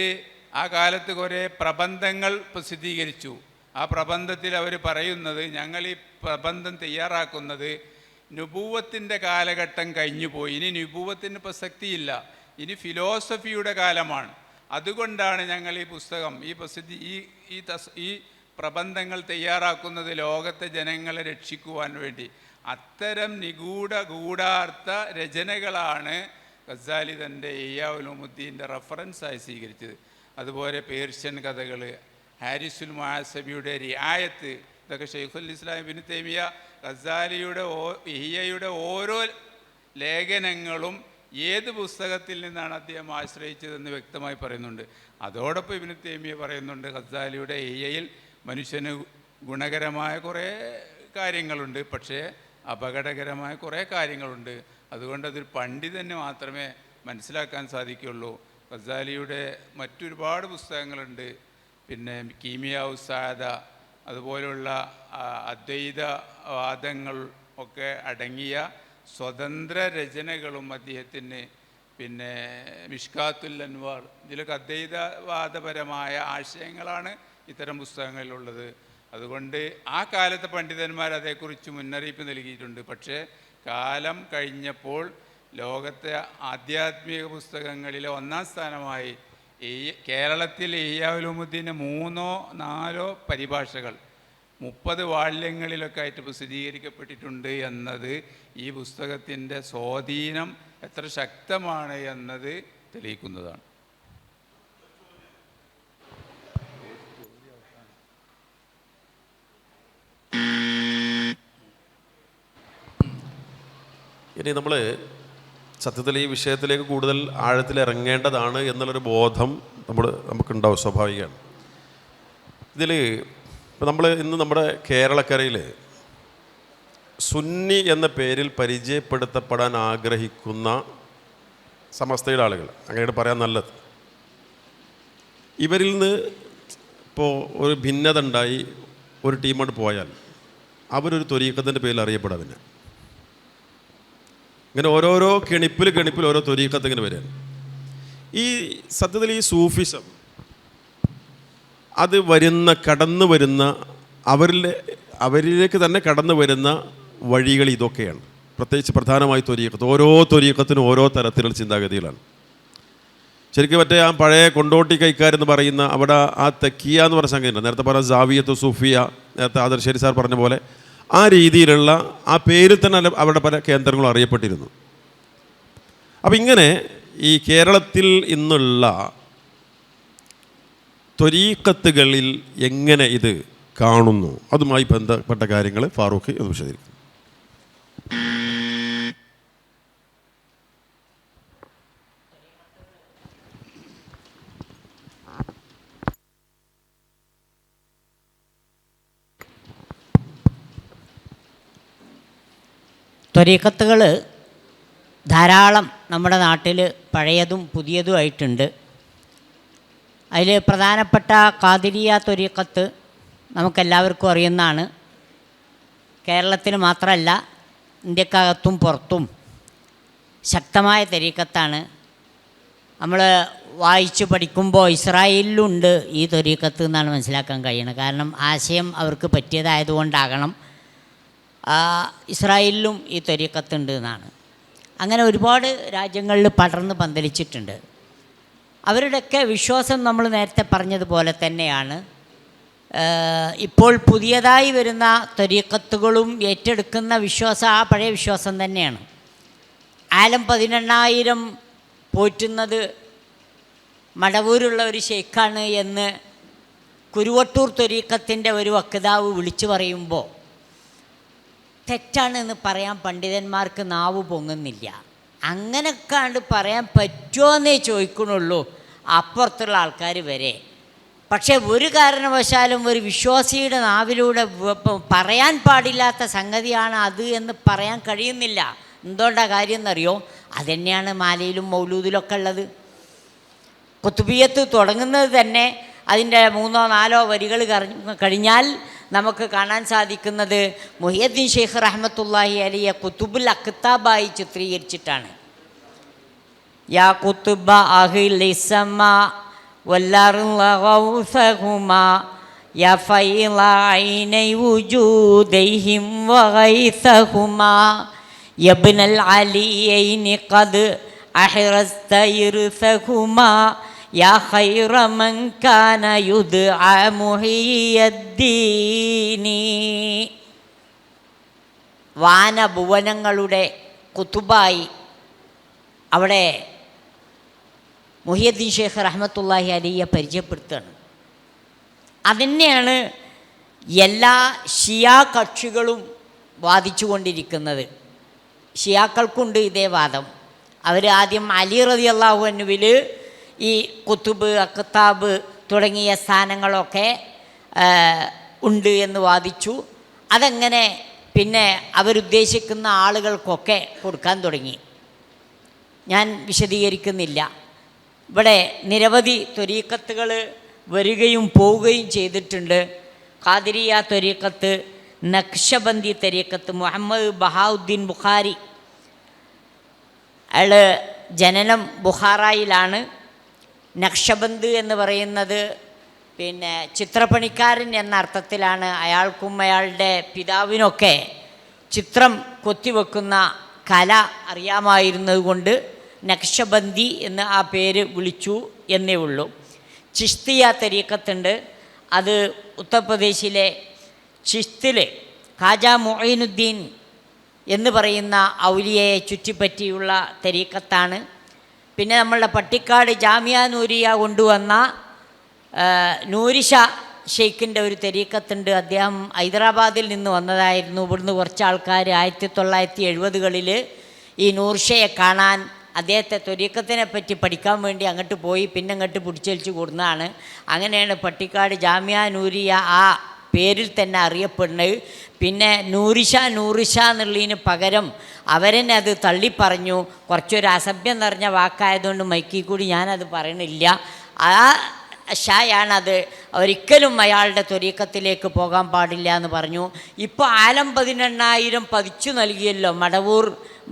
ആ കാലത്ത് കുറേ പ്രബന്ധങ്ങൾ പ്രസിദ്ധീകരിച്ചു. ആ പ്രബന്ധത്തിൽ അവർ പറയുന്നത്, ഞങ്ങൾ ഈ പ്രബന്ധം തയ്യാറാക്കുന്നത് നുബൂവത്തിൻ്റെ കാലഘട്ടം കഴിഞ്ഞുപോയി, ഇനി നുബൂവത്തിന് പ്രസക്തിയില്ല, ഇനി ഫിലോസഫിയുടെ കാലമാണ്. അതുകൊണ്ടാണ് ഞങ്ങൾ ഈ പുസ്തകം ഈ പ്രബന്ധങ്ങൾ തയ്യാറാക്കുന്നത് ലോകത്തെ ജനങ്ങളെ രക്ഷിക്കുവാൻ വേണ്ടി. അത്തരം ഗൂഢാർത്ഥ രചനകളാണ് ഗസാലി തൻ്റെ ഇഹ്യാ ഉലൂമുദ്ദീൻ്റെ റഫറൻസായി സ്വീകരിച്ചത്. അതുപോലെ പേർഷ്യൻ കഥകൾ, ഹാരിസുൽ മുഹാസബിയുടെ റിആയത്ത്, ഇതൊക്കെ ഷെയ്ഖുൽ ഇസ്ലാം ഇബ്നു തൈമിയ ഗസാലിയുടെ ഇഹ്യയുടെ ഓരോ ലേഖനങ്ങളും ഏത് പുസ്തകത്തിൽ നിന്നാണ് അദ്ദേഹം ആശ്രയിച്ചതെന്ന് വ്യക്തമായി പറയുന്നുണ്ട്. അതോടൊപ്പം ഇബ്നു തൈമിയ പറയുന്നുണ്ട്, ഗസാലിയുടെ ഇഹ്യയിൽ മനുഷ്യന് ഗുണകരമായ കുറേ കാര്യങ്ങളുണ്ട്, പക്ഷേ അപകടകരമായ കുറേ കാര്യങ്ങളുണ്ട്. അതുകൊണ്ട് അതൊരു പണ്ഡിതന് മാത്രമേ മനസ്സിലാക്കാൻ സാധിക്കുകയുള്ളൂ. ഗസാലിയുടെ മറ്റൊരുപാട് പുസ്തകങ്ങളുണ്ട്. പിന്നെ കീമിയാഉ സാദ, അതുപോലുള്ള അദ്വൈതവാദങ്ങൾ ഒക്കെ അടങ്ങിയ സ്വതന്ത്ര രചനകളും അദ്ദേഹത്തിന്, പിന്നെ മിഷ്കാത്തുൽ അൻവാർ, ഇതിലൊക്കെ അദ്വൈതവാദപരമായ ആശയങ്ങളാണ് ഇത്തരം പുസ്തകങ്ങളിലുള്ളത്. അതുകൊണ്ട് ആ കാലത്തെ പണ്ഡിതന്മാർ അതേക്കുറിച്ച് മുന്നറിയിപ്പ് നൽകിയിട്ടുണ്ട്. പക്ഷേ കാലം കഴിഞ്ഞപ്പോൾ ലോകത്തെ ആധ്യാത്മിക പുസ്തകങ്ങളിലെ ഒന്നാം സ്ഥാനമായി കേരളത്തിൽ ഇഹ്യാ ഉലൂമുദ്ദീന് 3-4 പരിഭാഷകൾ 30 വാള്യങ്ങളിലൊക്കെ ആയിട്ട് പ്രസിദ്ധീകരിക്കപ്പെട്ടിട്ടുണ്ട് എന്നത് ഈ പുസ്തകത്തിൻ്റെ സ്വാധീനം എത്ര ശക്തമാണ് എന്നത് തെളിയിക്കുന്നതാണ്. ഇനി നമ്മൾ സത്യത്തിൽ ഈ വിഷയത്തിലേക്ക് കൂടുതൽ ആഴത്തിൽ ഇറങ്ങേണ്ടതാണ് എന്നുള്ളൊരു ബോധം നമുക്കുണ്ടാവും, സ്വാഭാവികമാണ്. ഇതിൽ ഇപ്പം നമ്മൾ ഇന്ന് നമ്മുടെ കേരളക്കരയിൽ സുന്നി എന്ന പേരിൽ പരിചയപ്പെടുത്തപ്പെടാൻ ആഗ്രഹിക്കുന്ന സമസ്തയുടെ ആളുകൾ, അങ്ങനെയാണ് പറയാൻ നല്ലത്. ഇവരിൽ നിന്ന് ഇപ്പോൾ ഒരു ഭിന്നത ഉണ്ടായി ഒരു ടീമോട് പോയാൽ അവരൊരു ത്വരീഖത്തിൻ്റെ പേരിൽ അറിയപ്പെടാം. പിന്നെ ഇങ്ങനെ ഓരോരോ കെണിപ്പിൽ ഓരോ ത്വരീഖത്ത് ഇങ്ങനെ വരികയാണ്. ഈ സത്യത്തിൽ ഈ സൂഫിസം അത് കടന്നു വരുന്ന അവരിലേക്ക് തന്നെ കടന്നു വരുന്ന വഴികൾ ഇതൊക്കെയാണ്. പ്രത്യേകിച്ച് പ്രധാനമായി ത്വരീഖത്ത്. ഓരോ ത്വരീഖത്തിനും ഓരോ തരത്തിലുള്ള ചിന്താഗതികളാണ്. ശരിക്കും മറ്റേ ആ പഴയ കൊണ്ടോട്ടി കൈക്കാരെന്ന് പറയുന്ന അവിടെ ആ തെക്കിയ എന്ന് പറഞ്ഞ സംഗതിയുണ്ട്. നേരത്തെ പറഞ്ഞ സാവിയത്ത് സൂഫിയ, നേരത്തെ ആദർശേരി സാർ പറഞ്ഞ പോലെ ആ രീതിയിലുള്ള ആ പേരിൽ തന്നെ അവിടെ പല കേന്ദ്രങ്ങളും അറിയപ്പെട്ടിരുന്നു. അപ്പം ഇങ്ങനെ ഈ കേരളത്തിൽ ഇന്നുള്ള ത്വരീഖത്തുകളിൽ എങ്ങനെ ഇത് കാണുന്നു, അതുമായി ബന്ധപ്പെട്ട കാര്യങ്ങൾ ഫാറൂഖ് എന്ന് വിശദീകരിക്കും. ത്വരീഖത്തുകൾ ധാരാളം നമ്മുടെ നാട്ടിൽ പഴയതും പുതിയതുമായിട്ടുണ്ട്. അതിൽ പ്രധാനപ്പെട്ട ഖാദിരിയ ത്വരീഖത്ത് നമുക്കെല്ലാവർക്കും അറിയുന്നതാണ്. കേരളത്തിൽ മാത്രമല്ല, ഇന്ത്യക്കകത്തും പുറത്തും ശക്തമായ ത്വരീഖത്താണ്. നമ്മൾ വായിച്ച് പഠിക്കുമ്പോൾ ഇസ്രായേലിലുണ്ട് ഈ ത്വരീഖത്ത് എന്നാണ് മനസ്സിലാക്കാൻ കഴിയുന്നത്. കാരണം ആശയം അവർക്ക് പറ്റിയതായതുകൊണ്ടാകണം. ഇസ്രായേലിലും ഈ ത്വരീഖത്തുണ്ട് എന്നാണ്. അങ്ങനെ ഒരുപാട് രാജ്യങ്ങളിൽ പടർന്ന് പന്തലിച്ചിട്ടുണ്ട്. അവരുടെയൊക്കെ വിശ്വാസം നമ്മൾ നേരത്തെ പറഞ്ഞതുപോലെ തന്നെയാണ്. ഇപ്പോൾ പുതിയതായി വരുന്ന ത്വരീഖത്തുകളും ഏറ്റെടുക്കുന്ന വിശ്വാസം ആ പഴയ വിശ്വാസം തന്നെയാണ്. ആലം 18,000 പോറ്റുന്നത് മടവൂരുള്ള ഒരു ഷെയ്ഖാണ് എന്ന് കുരുവട്ടൂർ ത്വരീഖത്തിൻ്റെ ഒരു വക്താവ് വിളിച്ചു പറയുമ്പോൾ തെറ്റാണെന്ന് പറയാൻ പണ്ഡിതന്മാർക്ക് നാവ് പൊങ്ങുന്നില്ല. അങ്ങനെയൊക്കെ കണ്ട് പറയാൻ പറ്റുമോയെന്നേ ചോദിക്കണുള്ളൂ അപ്പുറത്തുള്ള ആൾക്കാർ വരെ. പക്ഷേ ഒരു കാരണവശാലും ഒരു വിശ്വാസിയുടെ നാവിലൂടെ പറയാൻ പാടില്ലാത്ത സംഗതിയാണ് അത് എന്ന് പറയാൻ കഴിയുന്നില്ല. എന്തുകൊണ്ടാണ് കാര്യം എന്നറിയോ? അതുതന്നെയാണ് മാലയിലും മൗലൂദിലൊക്കെ ഉള്ളത്. കുത്തുബിയത്ത് തുടങ്ങുന്നത് തന്നെ അതിൻ്റെ 3-4 വരികൾ കഴിഞ്ഞാൽ നമുക്ക് കാണാൻ സാധിക്കുന്നത് മുഹിയുദ്ദീൻ ഷെയ്ഖ് റഹ്മത്തുള്ളാഹി അലൈഹി കുത്തുബുൽ അക്താബായി ചിത്രീകരിച്ചിട്ടാണ്. യാ കുത്തുബ അഹ്ലിസ്സമ വല്ലർള ഗൗസഹുമാ യാ ഫൈള ഐനൈ വുജൂദൈഹിം വഗൈസഹുമാ യബ്നൽ അലിയൈനി ഖദ് അഹ്റസ്ത ഇർസഹുമാ യാ ഖൈറ മൻ കാന യുദ്ആ മുഹിയദ്ദീനി. വാനഭുവനങ്ങളുടെ കുത്തുബായി അവിടെ മുഹിയുദ്ദീൻ ഷെയ്ഖ് റഹ്മത്തുള്ളാഹി അലൈഹിയെ പരിചയപ്പെടുത്തുകയാണ്. അതുതന്നെയാണ് എല്ലാ ഷിയാ കക്ഷികളും വാദിച്ചു കൊണ്ടിരിക്കുന്നത്. ഷിയാക്കൾക്കുണ്ട് ഇതേ വാദം. അവർ ആദ്യം അലി റളിയല്ലാഹു അൻഹുവിൽ ഈ കുത്തുബ് അക്താബ് തുടങ്ങിയ സ്ഥാനങ്ങളൊക്കെ ഉണ്ട് എന്ന് വാദിച്ചു. അതെങ്ങനെ പിന്നെ അവരുദ്ദേശിക്കുന്ന ആളുകൾക്കൊക്കെ കൊടുക്കാൻ തുടങ്ങി. ഞാൻ വിശദീകരിക്കുന്നില്ല. ഇവിടെ നിരവധി ത്വരീഖത്തുകൾ വരികയും പോവുകയും ചെയ്തിട്ടുണ്ട്. ഖാദിരിയ ത്വരീഖത്ത്, നഖ്ശബന്ദി ത്വരീഖത്ത്, മുഹമ്മദ് ബഹാഉദ്ദീൻ ബുഖാരി, അയാൾ ജനനം ബുഖാറയിലാണ്. നഖ്ശബന്ദ് എന്ന് പറയുന്നത് പിന്നെ ചിത്രപ്പണിക്കാരൻ എന്ന അർത്ഥത്തിലാണ്. അയാൾക്കും അയാളുടെ പിതാവിനൊക്കെ ചിത്രം കൊത്തിവെക്കുന്ന കല അറിയാമായിരുന്നത് കൊണ്ട് നഖ്ശബന്ദി എന്ന് ആ പേര് വിളിച്ചു എന്നേ ഉള്ളൂ. ചിശ്തിയ തരീഖത്തുണ്ട്. അത് ഉത്തർപ്രദേശിലെ ചിശ്തിൽ ഖാജ മുഈനുദ്ദീൻ എന്ന് പറയുന്ന ഔലിയയെ ചുറ്റിപ്പറ്റിയുള്ള തരീഖത്താണ്. പിന്നെ നമ്മളുടെ പട്ടിക്കാട് ജാമിയ നൂരിയ കൊണ്ടുവന്ന നൂരിഷ ഷെയ്ഖിൻ്റെ ഒരു തരീഖത്തുണ്ട്. അദ്ദേഹം ഹൈദരാബാദിൽ നിന്ന് വന്നതായിരുന്നു. ഇവിടുന്ന് കുറച്ച് ആൾക്കാർ 1970കളിൽ ഈ നൂർഷയെ കാണാൻ അദ്ദേഹത്തെ ത്വരീഖത്തിനെ പറ്റി പഠിക്കാൻ വേണ്ടി അങ്ങോട്ട് പോയി. പിന്നെ അങ്ങോട്ട് പിടിച്ചേൽച്ച് കൊടുന്നതാണ്. അങ്ങനെയാണ് പട്ടിക്കാട് ജാമിയ നൂരിയ ആ പേരിൽ തന്നെ അറിയപ്പെടുന്നത്. പിന്നെ നൂറിഷ എന്നുള്ളതിന് പകരം അവരെന്നെ അത് തള്ളിപ്പറഞ്ഞു. കുറച്ചൊരു അസഭ്യം നിറഞ്ഞ വാക്കായതുകൊണ്ട് മൈക്കിൽ കൂടി ഞാനത് പറയണില്ല. ആ ഷായാണത്. ഒരിക്കലും അയാളുടെ ത്വരീഖത്തിലേക്ക് പോകാൻ പാടില്ല എന്ന് പറഞ്ഞു. ഇപ്പോൾ ആലം 18,000 പതിച്ചു നൽകിയല്ലോ മടവൂർ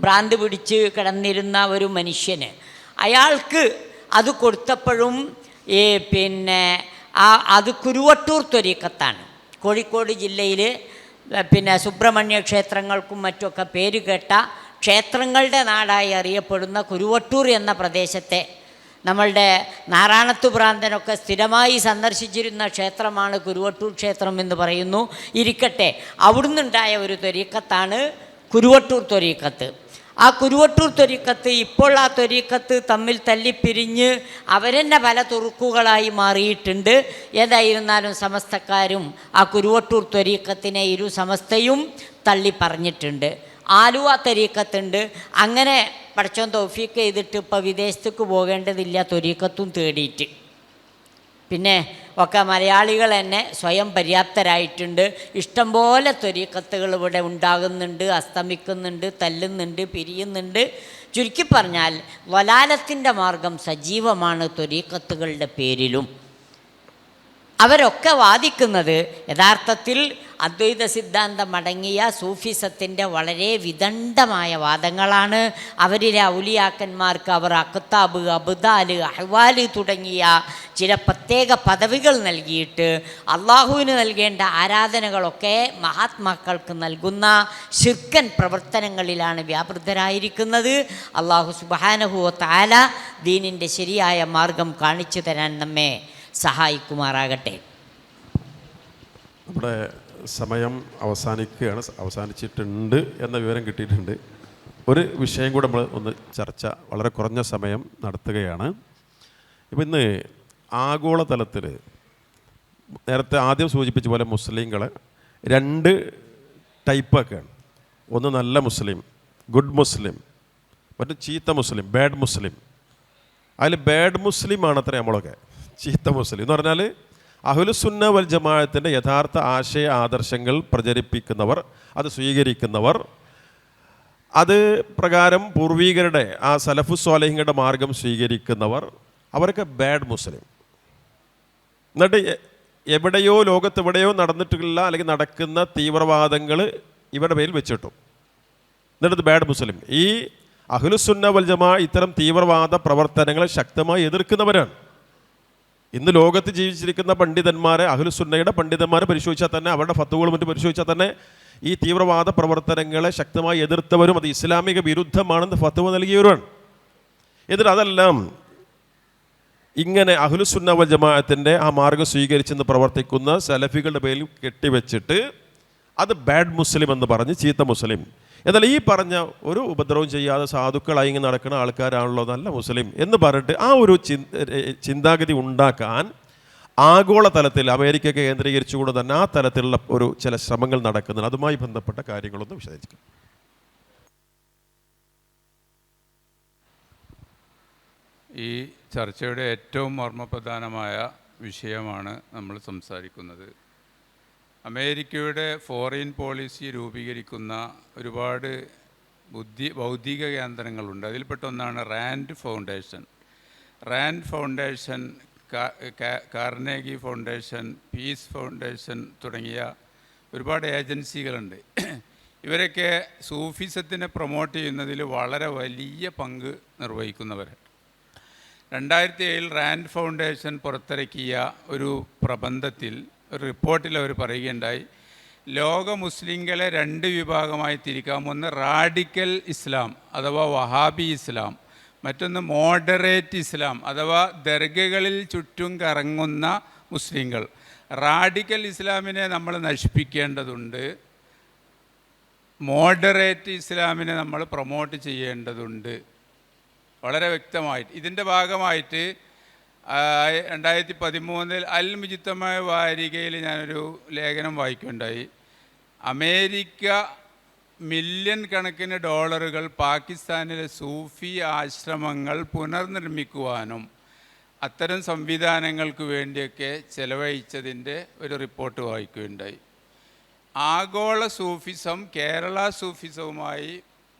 ഭ്രാന്ത് പിടിച്ച് കിടന്നിരുന്ന ഒരു മനുഷ്യന്. അയാൾക്ക് അത് കൊടുത്തപ്പോഴും പിന്നെ അത് കുരുവട്ടൂർ ത്വരീഖത്താണ്. കോഴിക്കോട് ജില്ലയിൽ പിന്നെ സുബ്രഹ്മണ്യ ക്ഷേത്രങ്ങൾക്കും മറ്റുമൊക്കെ പേര് കേട്ട ക്ഷേത്രങ്ങളുടെ നാടായി അറിയപ്പെടുന്ന കുരുവട്ടൂർ എന്ന പ്രദേശത്തെ നമ്മളുടെ നാറാണത്ത് ഭ്രാന്തനൊക്കെ സ്ഥിരമായി സന്ദർശിച്ചിരുന്ന ക്ഷേത്രമാണ് കുരുവട്ടൂർ ക്ഷേത്രം എന്ന് പറയുന്നു. ഇരിക്കട്ടെ, അവിടുന്നുണ്ടായ ഒരു ത്വരീക്കത്താണ് കുരുവട്ടൂർ ത്വരീക്കത്ത്. ആ കുരുവട്ടൂർ ത്വരീക്കത്ത് ഇപ്പോൾ ആ ത്വരീക്കത്ത് തമ്മിൽ തല്ലിപ്പിരിഞ്ഞ് അവരെന്നെ പല തുറുക്കുകളായി മാറിയിട്ടുണ്ട്. ഏതായിരുന്നാലും സമസ്തക്കാരും ആ കുരുവട്ടൂർ ത്വരീക്കത്തിനെ ഇരു സമസ്തയും തള്ളി പറഞ്ഞിട്ടുണ്ട്. ആലുവ തരീക്കത്തുണ്ട്. അങ്ങനെ പടച്ചോൻ തൗഫീക്ക് ചെയ്തിട്ട് ഇപ്പോൾ വിദേശത്തേക്ക് പോകേണ്ടതില്ല ത്വരീക്കത്തും തേടിയിട്ട്. പിന്നെ ഒക്കെ മലയാളികൾ തന്നെ സ്വയം പര്യാപ്തരായിട്ടുണ്ട്. ഇഷ്ടംപോലെ ത്വരീക്കത്തുകൾ ഇവിടെ ഉണ്ടാകുന്നുണ്ട്, അസ്തമിക്കുന്നുണ്ട്, തല്ലുന്നുണ്ട്, പിരിയുന്നുണ്ട്. ചുരുക്കി പറഞ്ഞാൽ വലാലത്തിൻ്റെ മാർഗം സജീവമാണ് ത്വരീക്കത്തുകളുടെ പേരിലും. അവരൊക്കെ വാദിക്കുന്നത് യഥാർത്ഥത്തിൽ അദ്വൈത സിദ്ധാന്തം അടങ്ങിയ സൂഫിസത്തിൻ്റെ വളരെ വിദണ്ഡമായ വാദങ്ങളാണ്. അവരിലെ ഔലിയാക്കന്മാർക്ക് അവർ അക്താബ്, അബ്ദാല്, അഹ്വാല് തുടങ്ങിയ ചില പ്രത്യേക പദവികൾ നൽകിയിട്ട് അള്ളാഹുവിന് നൽകേണ്ട ആരാധനകളൊക്കെ മഹാത്മാക്കൾക്ക് നൽകുന്ന ശിർക്കൻ പ്രവർത്തനങ്ങളിലാണ് വ്യാപൃതരായിരിക്കുന്നത്. അള്ളാഹു സുബ്ഹാനഹു വ തആല ദീനിൻ്റെ ശരിയായ മാർഗം കാണിച്ചു തരാൻ നമ്മെ സഹായിക്കുമാറാകട്ടെ. നമ്മുടെ സമയം അവസാനിച്ചിട്ടുണ്ട് എന്ന വിവരം കിട്ടിയിട്ടുണ്ട്. ഒരു വിഷയം കൂടെ നമ്മൾ ഒന്ന് ചർച്ച വളരെ കുറഞ്ഞ സമയം നടത്തുകയാണ്. ഇപ്പം ഇന്ന് ആഗോളതലത്തിൽ നേരത്തെ ആദ്യം സൂചിപ്പിച്ച പോലെ മുസ്ലിങ്ങളെ 2 ടൈപ്പൊക്കെയാണ്. ഒന്ന് നല്ല മുസ്ലിം, ഗുഡ് മുസ്ലിം, മറ്റു ചീത്ത മുസ്ലിം, ബാഡ് മുസ്ലിം. അതിൽ ബാഡ് മുസ്ലിമാണ് അത്ര നമ്മളൊക്കെ. ചീത്ത മുസ്ലിം എന്ന് പറഞ്ഞാൽ അഹ്ലുസുന്ന വൽ ജമാഅത്തിൻ്റെ യഥാർത്ഥ ആശയ ആദർശങ്ങൾ പ്രചരിപ്പിക്കുന്നവർ, അത് സ്വീകരിക്കുന്നവർ, അത് പ്രകാരം പൂർവീകരുടെ ആ സലഫു സ്വാലിഹീങ്ങളുടെ മാർഗം സ്വീകരിക്കുന്നവർ, അവരൊക്കെ ബാഡ് മുസ്ലിം. എന്നിട്ട് എവിടെയോ ലോകത്തെവിടെയോ നടന്നിട്ടില്ല അല്ലെങ്കിൽ നടക്കുന്ന തീവ്രവാദങ്ങൾ ഇവരുടെ പേരിൽ വെച്ചിട്ടു. എന്നിട്ട് ബാഡ് മുസ്ലിം. ഈ അഹ്ലുസുന്ന വൽ ജമാഅ ഇത്തരം തീവ്രവാദ പ്രവർത്തനങ്ങളെ ശക്തമായി എതിർക്കുന്നവരാണ്. ഇന്ന് ലോകത്ത് ജീവിച്ചിരിക്കുന്ന പണ്ഡിതന്മാരെ, അഹ്ലുസുന്നയുടെ പണ്ഡിതന്മാരെ പരിശോധിച്ചാൽ തന്നെ, അവരുടെ ഫത്വകളും മറ്റും പരിശോധിച്ചാൽ തന്നെ ഈ തീവ്രവാദ പ്രവർത്തനങ്ങളെ ശക്തമായി എതിർത്തവരും അത് ഇസ്ലാമിക വിരുദ്ധമാണെന്ന് ഫത്വ നൽകിയവരാണ്. എന്നിട്ട് അതെല്ലാം ഇങ്ങനെ അഹ്ലുസുന്ന വൽ ജമാഅത്തിൻ്റെ ആ മാർഗം സ്വീകരിച്ചെന്ന് പ്രവർത്തിക്കുന്ന സലഫികളുടെ പേരിൽ കെട്ടിവെച്ചിട്ട് അത് ബാഡ് മുസ്ലിം എന്ന് പറഞ്ഞ് ചീത്ത മുസ്ലിം. എന്നാൽ ഈ പറഞ്ഞ ഒരു ഉപദ്രവം ചെയ്യാതെ സാധുക്കളായി ഇങ്ങനെ നടക്കുന്ന ആൾക്കാരാണല്ലോ നല്ല മുസ്ലിം എന്ന് പറഞ്ഞിട്ട് ആ ഒരു ചിന്താഗതി ഉണ്ടാക്കാൻ ആഗോളതലത്തിൽ അമേരിക്ക കേന്ദ്രീകരിച്ചുകൊണ്ട് തന്നെ ആ തലത്തിലുള്ള ചില ശ്രമങ്ങൾ നടക്കുന്നുണ്ട്. അതുമായി ബന്ധപ്പെട്ട കാര്യങ്ങളൊന്ന് വിശദീകരിക്കും. ഈ ചർച്ചയുടെ ഏറ്റവും മർമ്മപ്രധാനമായ വിഷയമാണ് നമ്മൾ സംസാരിക്കുന്നത്. അമേരിക്കയുടെ ഫോറിൻ പോളിസി രൂപീകരിക്കുന്ന ഒരുപാട് ബൗദ്ധിക കേന്ദ്രങ്ങളുണ്ട്. അതിൽപ്പെട്ട ഒന്നാണ് Rand foundation. Rand foundation, Carnegie foundation, peace foundation തുടങ്ങിയ ഒരുപാട് ഏജൻസികളുണ്ട്. ഇവരൊക്കെ സൂഫിസത്തിനെ പ്രൊമോട്ട് ചെയ്യുന്നതിൽ വളരെ വലിയ പങ്ക് നിർവഹിക്കുന്നവരാണ്. 2007 റാൻഡ് ഫൗണ്ടേഷൻ പുറത്തിറക്കിയ ഒരു പ്രബന്ധത്തിൽ, ഒരു റിപ്പോർട്ടിൽ അവർ പറയുകയുണ്ടായി, ലോക മുസ്ലിങ്ങളെ 2 വിഭാഗമായി തിരിക്കാം. ഒന്ന് റാഡിക്കൽ ഇസ്ലാം അഥവാ വഹാബി ഇസ്ലാം, മറ്റൊന്ന് മോഡറേറ്റ് ഇസ്ലാം അഥവാ ദർഗകളിൽ ചുറ്റും കറങ്ങുന്ന മുസ്ലിങ്ങൾ. റാഡിക്കൽ ഇസ്ലാമിനെ നമ്മൾ നശിപ്പിക്കേണ്ടതുണ്ട്, മോഡറേറ്റ് ഇസ്ലാമിനെ നമ്മൾ പ്രൊമോട്ട് ചെയ്യേണ്ടതുണ്ട്. വളരെ വ്യക്തമായിട്ട് ഇതിൻ്റെ ഭാഗമായിട്ട് 2013 അൽ മുജ്തമഅ വാരികയിൽ ഞാനൊരു ലേഖനം വായിക്കുകയുണ്ടായി. അമേരിക്ക മില്യൺ കണക്കിന് ഡോളറുകൾ പാകിസ്ഥാനിലെ സൂഫി ആശ്രമങ്ങൾ പുനർനിർമ്മിക്കുവാനും അത്തരം സംവിധാനങ്ങൾക്ക് വേണ്ടിയൊക്കെ ചെലവഴിച്ചതിൻ്റെ ഒരു റിപ്പോർട്ട് വായിക്കുകയുണ്ടായി. ആഗോള സൂഫിസം കേരള സൂഫിസവുമായി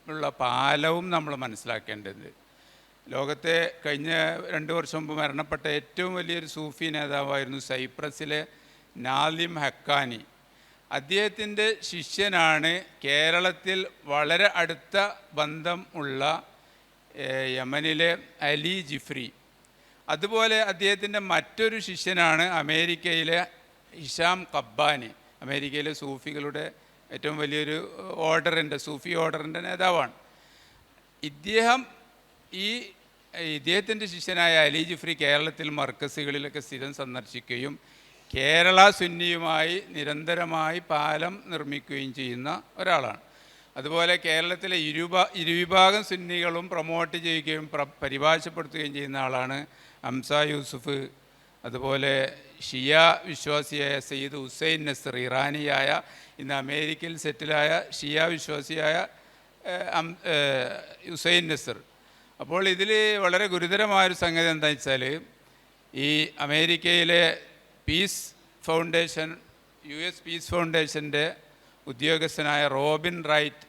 ഉള്ള പാലവും നമ്മൾ മനസ്സിലാക്കേണ്ടത്. ലോകത്തെ കഴിഞ്ഞ 2 വർഷം മുമ്പ് മരണപ്പെട്ട ഏറ്റവും വലിയൊരു സൂഫി നേതാവായിരുന്നു സൈപ്രസിലെ നാലിം ഹക്കാനി. അദ്ദേഹത്തിൻ്റെ ശിഷ്യനാണ് കേരളത്തിൽ വളരെ അടുത്ത ബന്ധം ഉള്ള യമനിലെ അലി ജിഫ്രി. അതുപോലെ അദ്ദേഹത്തിൻ്റെ മറ്റൊരു ശിഷ്യനാണ് അമേരിക്കയിലെ ഹിഷാം ഖബ്ബാനി. അമേരിക്കയിലെ സൂഫികളുടെ ഏറ്റവും വലിയൊരു സൂഫി ഓർഡറിൻ്റെ നേതാവാണ് ഇദ്ദേഹം. ഈ ഇദ്ദേഹത്തിൻ്റെ ശിഷ്യനായ അലി ജിഫ്രി കേരളത്തിൽ മർക്കസുകളിലൊക്കെ സ്ഥിരം സന്ദർശിക്കുകയും കേരള സുന്നിയുമായി നിരന്തരമായി പാലം നിർമ്മിക്കുകയും ചെയ്യുന്ന ഒരാളാണ്. അതുപോലെ കേരളത്തിലെ ഇരുവിഭാഗം സുന്നികളും പ്രൊമോട്ട് ചെയ്യുകയും പരിഭാഷപ്പെടുത്തുകയും ചെയ്യുന്ന ആളാണ് ഹംസ യൂസുഫ്. അതുപോലെ ഷിയ വിശ്വാസിയായ സയ്യിദ് ഹുസൈൻ നസർ, ഇറാനിയായ ഇന്ന് അമേരിക്കയിൽ സെറ്റിലായ ഷിയ വിശ്വാസിയായ ഹുസൈൻ നസർ. അപ്പോൾ ഇതിൽ വളരെ ഗുരുതരമായൊരു സംഗതി എന്താണെന്ന് വെച്ചാൽ, ഈ അമേരിക്കയിലെ പീസ് ഫൗണ്ടേഷൻ, US പീസ് ഫൗണ്ടേഷൻ്റെ ഉദ്യോഗസ്ഥനായ റോബിൻ റൈറ്റ്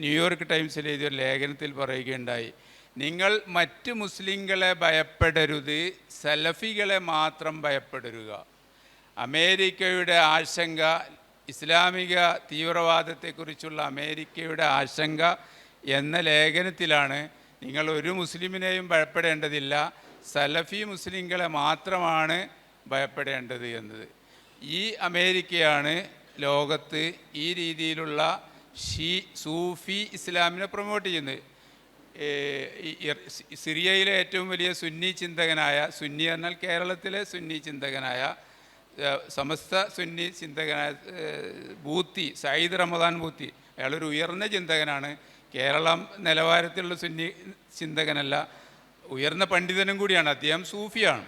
ന്യൂയോർക്ക് ടൈംസിൽ എഴുതിയൊരു ലേഖനത്തിൽ പറയുകയുണ്ടായി, നിങ്ങൾ മറ്റ് മുസ്ലിങ്ങളെ ഭയപ്പെടരുത്, സലഫികളെ മാത്രം ഭയപ്പെടരുക. അമേരിക്കയുടെ ആശങ്ക, ഇസ്ലാമിക തീവ്രവാദത്തെക്കുറിച്ചുള്ള അമേരിക്കയുടെ ആശങ്ക എന്ന ലേഖനത്തിലാണ് നിങ്ങൾ ഒരു മുസ്ലിമിനെയും ഭയപ്പെടേണ്ടതില്ല, സലഫി മുസ്ലിങ്ങളെ മാത്രമാണ് ഭയപ്പെടേണ്ടത് എന്നത്. ഈ അമേരിക്കയാണ് ലോകത്ത് ഈ രീതിയിലുള്ള സൂഫി ഇസ്ലാമിനെ പ്രൊമോട്ട് ചെയ്യുന്നത്. സിറിയയിലെ ഏറ്റവും വലിയ സുന്നി ചിന്തകനായ, സുന്നി എന്നാൽ കേരളത്തിലെ സുന്നി ചിന്തകനായ, സമസ്ത സുന്നി ചിന്തകനായ ബൂത്തി, സയ്യിദ് റമദാൻ ബൂത്തി, അയാളൊരു ഉയർന്ന ചിന്തകനാണ്. കേരളം നിലവാരത്തിലുള്ള സുന്നി ചിന്തകനല്ല, ഉയർന്ന പണ്ഡിതനും കൂടിയാണ്. അദ്ദേഹം സൂഫിയാണ്.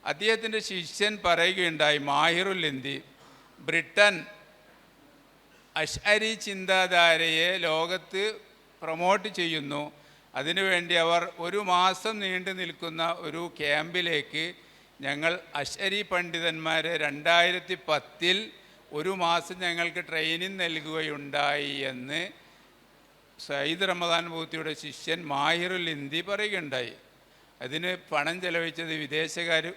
അദ്ദേഹത്തിൻ്റെ ശിഷ്യൻ പറയുകയുണ്ടായി, മാഹിറുൽ ഹിന്ദി, ബ്രിട്ടൻ അശ്അരി ചിന്താധാരയെ ലോകത്ത് പ്രൊമോട്ട് ചെയ്യുന്നു. അതിനുവേണ്ടി അവർ ഒരു മാസം നീണ്ടു നിൽക്കുന്ന ഒരു ക്യാമ്പിലേക്ക് ഞങ്ങൾ അശ്അരി പണ്ഡിതന്മാരെ 2010 ഒരു മാസം ഞങ്ങൾക്ക് ട്രെയിനിങ് നൽകുകയുണ്ടായി എന്ന് സയ്യിദ് റമദാൻ ബൂത്തിയുടെ ശിഷ്യൻ മാഹിറുൽ ഹിന്ദി പറയുകയുണ്ടായി. അതിന് പണം ചെലവഴിച്ചത്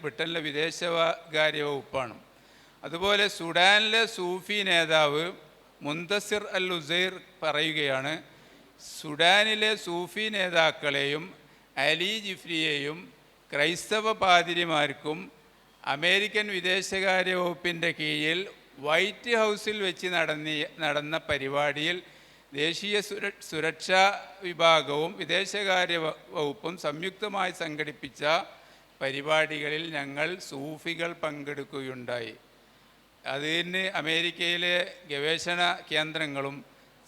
ബ്രിട്ടനിലെ വിദേശകാര്യ വകുപ്പാണ്. അതുപോലെ സുഡാനിലെ സൂഫി നേതാവ് മുന്തസിർ അൽ ഉസൈർ പറയുകയാണ്, സുഡാനിലെ സൂഫി നേതാക്കളെയും അലി ജിഫ്രിയെയും ക്രൈസ്തവ പാതിരിമാർക്കും അമേരിക്കൻ വിദേശകാര്യ വകുപ്പിൻ്റെ കീഴിൽ വൈറ്റ് ഹൗസിൽ വെച്ച് നടന്ന പരിപാടിയിൽ ദേശീയ സുരക്ഷാ വിഭാഗവും വിദേശകാര്യ വകുപ്പും സംയുക്തമായി സംഘടിപ്പിച്ച പരിപാടികളിൽ ഞങ്ങൾ സൂഫികൾ പങ്കെടുക്കുകയുണ്ടായി. അതിന് അമേരിക്കയിലെ ഗവേഷണ കേന്ദ്രങ്ങളും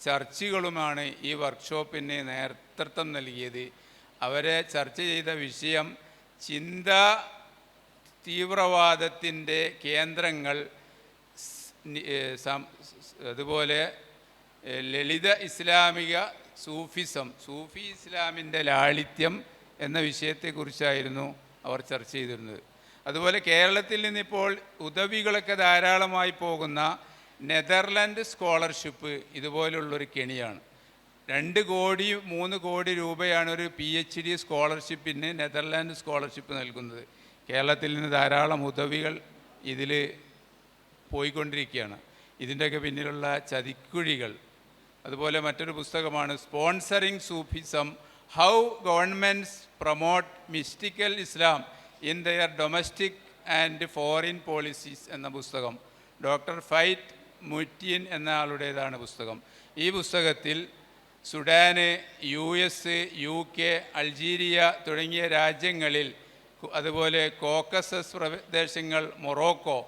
ചർച്ചുകളുമാണ് ഈ വർക്ക്ഷോപ്പിന് നേതൃത്വം നൽകിയത്. അവരെ ചർച്ച ചെയ്ത വിഷയം ചിന്താ തീവ്രവാദത്തിൻ്റെ കേന്ദ്രങ്ങൾ, അതുപോലെ ലളിത ഇസ്ലാമിക സൂഫിസം, സൂഫി ഇസ്ലാമിൻ്റെ ലാളിത്യം എന്ന വിഷയത്തെക്കുറിച്ചായിരുന്നു അവർ ചർച്ച ചെയ്തിരുന്നത്. അതുപോലെ കേരളത്തിൽ നിന്നിപ്പോൾ ഉദവികളൊക്കെ ധാരാളമായി പോകുന്ന നെതർലാൻഡ് സ്കോളർഷിപ്പ് ഇതുപോലുള്ളൊരു കെണിയാണ്. 2 കോടി 3 കോടി രൂപയാണ് ഒരു PhD സ്കോളർഷിപ്പിന് നെതർലാൻഡ് സ്കോളർഷിപ്പ് നൽകുന്നത്. കേരളത്തിൽ നിന്ന് ധാരാളം ഉദവികൾ ഇതിൽ പോയിക്കൊണ്ടിരിക്കുകയാണ്. ഇതിൻ്റെയൊക്കെ പിന്നിലുള്ള ചതിക്കുഴികൾ. അതുപോലെ മറ്റൊരു പുസ്തകമാണ് sponsoring Sufism, how governments promote mystical Islam in there domestic and foreign policies എന്ന പുസ്തകം. ഡോക്ടർ ഫൈറ്റ് മുറ്റീൻ എന്ന ആളുടേതാണ് പുസ്തകം. ഈ പുസ്തകത്തിൽ സുഡാന്, US, UK, അൾജീരിയ തുടങ്ങിയ രാജ്യങ്ങളിൽ, അതുപോലെ കോക്കസസ് പ്രദേശങ്ങൾ, മൊറോക്കോ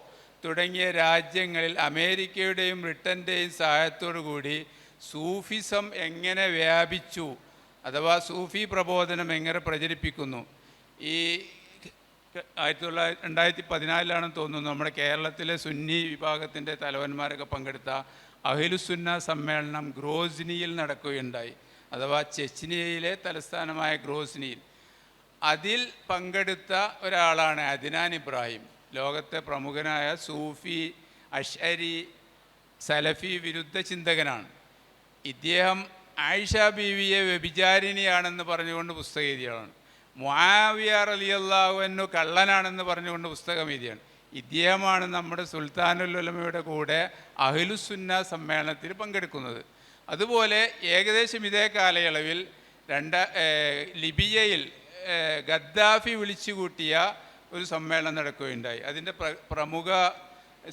തുടങ്ങിയ രാജ്യങ്ങളിൽ അമേരിക്കയുടെയും ബ്രിട്ടൻ്റെയും സഹായത്തോടു കൂടി സൂഫിസം എങ്ങനെ വ്യാപിച്ചു, അഥവാ സൂഫി പ്രബോധനം എങ്ങനെ പ്രചരിപ്പിക്കുന്നു. ഈ 2014 തോന്നുന്നു നമ്മുടെ കേരളത്തിലെ സുന്നി വിഭാഗത്തിൻ്റെ തലവന്മാരൊക്കെ പങ്കെടുത്ത അഹ്ലുസുന്ന സമ്മേളനം ഗ്രോസ്നിയിൽ നടക്കുകയുണ്ടായി, അഥവാ ചെച്നിയയിലെ തലസ്ഥാനമായ ഗ്രോസ്നിയിൽ. അതിൽ പങ്കെടുത്ത ഒരാളാണ് അദ്നാൻ ഇബ്രാഹിം. ലോകത്തെ പ്രമുഖനായ സൂഫി, അശ്അരി, സലഫി വിരുദ്ധ ചിന്തകനാണ്. ഇദ്ദേഹം ആയിഷ ബീവിയെ വ്യഭിചാരിണിയാണെന്ന് പറഞ്ഞുകൊണ്ട് പുസ്തകം എഴുതിയാണ്. മുആവിയ റളിയല്ലാഹു അൻഹു കള്ളനാണെന്ന് പറഞ്ഞുകൊണ്ട് പുസ്തകം എഴുതിയാണ്. ഇദ്ദേഹമാണ് നമ്മുടെ സുൽത്താനുൽ ഉലമയുടെ കൂടെ അഹ്ലുസുന്ന സമ്മേളനത്തിൽ പങ്കെടുക്കുന്നത്. അതുപോലെ ഏകദേശം ഇതേ കാലയളവിൽ ലിബിയയിൽ ഗദ്ദാഫി വിളിച്ചു കൂട്ടിയ ഒരു സമ്മേളനം നടക്കുകയുണ്ടായി. അതിൻ്റെ പ്രമുഖ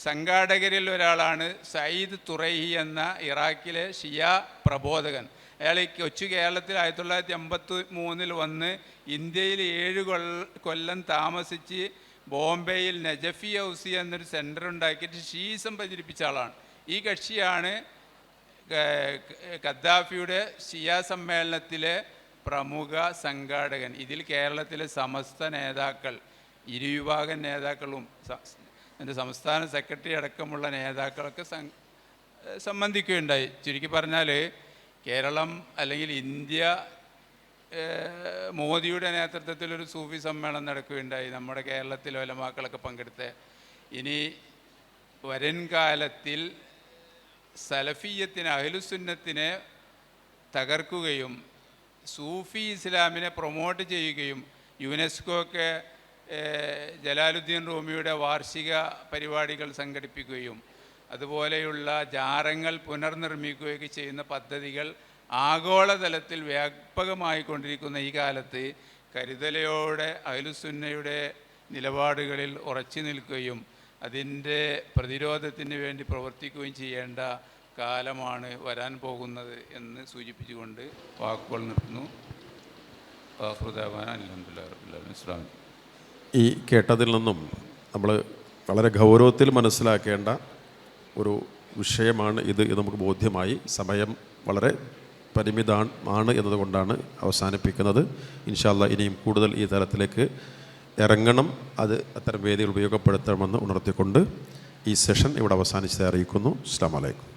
സംഘാടകരിൽ ഒരാളാണ് സയ്യിദ് തുറൈഹി എന്ന ഇറാഖിലെ ഷിയ പ്രബോധകൻ. അയാൾ ഈ കൊച്ചു കേരളത്തിൽ 1953 വന്ന് ഇന്ത്യയിൽ 7 കൊല്ലം താമസിച്ച് ബോംബെയിൽ നജഫി ഹൗസി എന്നൊരു സെൻറ്റർ ഉണ്ടാക്കിയിട്ട് ഷീസം പ്രചരിപ്പിച്ച ആളാണ്. ഈ കക്ഷിയാണ് ഖദ്ദാഫിയുടെ ഷിയ സമ്മേളനത്തിലെ പ്രമുഖ സംഘാടകൻ. ഇതിൽ കേരളത്തിലെ സമസ്ത നേതാക്കൾ, ഇരുവിഭാഗം നേതാക്കളും എൻ്റെ സംസ്ഥാന സെക്രട്ടറി അടക്കമുള്ള നേതാക്കളൊക്കെ സംബന്ധിക്കുകയുണ്ടായി. ചുരുക്കി പറഞ്ഞാൽ കേരളം അല്ലെങ്കിൽ ഇന്ത്യ മോദിയുടെ നേതൃത്വത്തിലൊരു സൂഫി സമ്മേളനം നടക്കുകയുണ്ടായി. നമ്മുടെ കേരളത്തിലെ ഉലമാക്കളൊക്കെ പങ്കെടുത്ത്. ഇനി വരും കാലത്തിൽ സലഫിയത്തിനെ, അഹ്ലുസുന്നത്തിനെ തകർക്കുകയും സൂഫി ഇസ്ലാമിനെ പ്രൊമോട്ട് ചെയ്യുകയും യുനെസ്കോ ഒക്കെ ജലാലുദ്ദീൻ റൂമിയുടെ വാർഷിക പരിപാടികൾ സംഘടിപ്പിക്കുകയും അതുപോലെയുള്ള ജാറങ്ങൾ പുനർനിർമ്മിക്കുകയൊക്കെ ചെയ്യുന്ന പദ്ധതികൾ ആഗോളതലത്തിൽ വ്യാപകമായിക്കൊണ്ടിരിക്കുന്ന ഈ കാലത്ത് കരുതലയോടെ അഹ്ലുസുന്നയുടെ നിലപാടുകളിൽ ഉറച്ചു നിൽക്കുകയും അതിൻ്റെ പ്രതിരോധത്തിന് വേണ്ടി പ്രവർത്തിക്കുകയും ചെയ്യേണ്ട കാലമാണ് വരാൻ പോകുന്നത് എന്ന് സൂചിപ്പിച്ചുകൊണ്ട് വാക്കുകൾ നിർത്തുന്നു. ഈ കേട്ടതിൽ നിന്നും നമ്മൾ വളരെ ഗൗരവത്തിൽ മനസ്സിലാക്കേണ്ട ഒരു വിഷയമാണ് ഇത് നമുക്ക് ബോധ്യമായി. സമയം വളരെ പരിമിതമാണ് എന്നതുകൊണ്ടാണ് അവസാനിപ്പിക്കുന്നത്. ഇൻഷാ അല്ലാഹ് ഇനിയും കൂടുതൽ ഈ തലത്തിലേക്ക് ഇറങ്ങണം, അത് അത്തരം വേദികൾ ഉപയോഗപ്പെടുത്തണമെന്ന് ഉണർത്തിക്കൊണ്ട് ഈ സെഷൻ ഇവിടെ അവസാനിച്ചതായി അറിയിക്കുന്നു. അസ്സലാമു അലൈക്കും.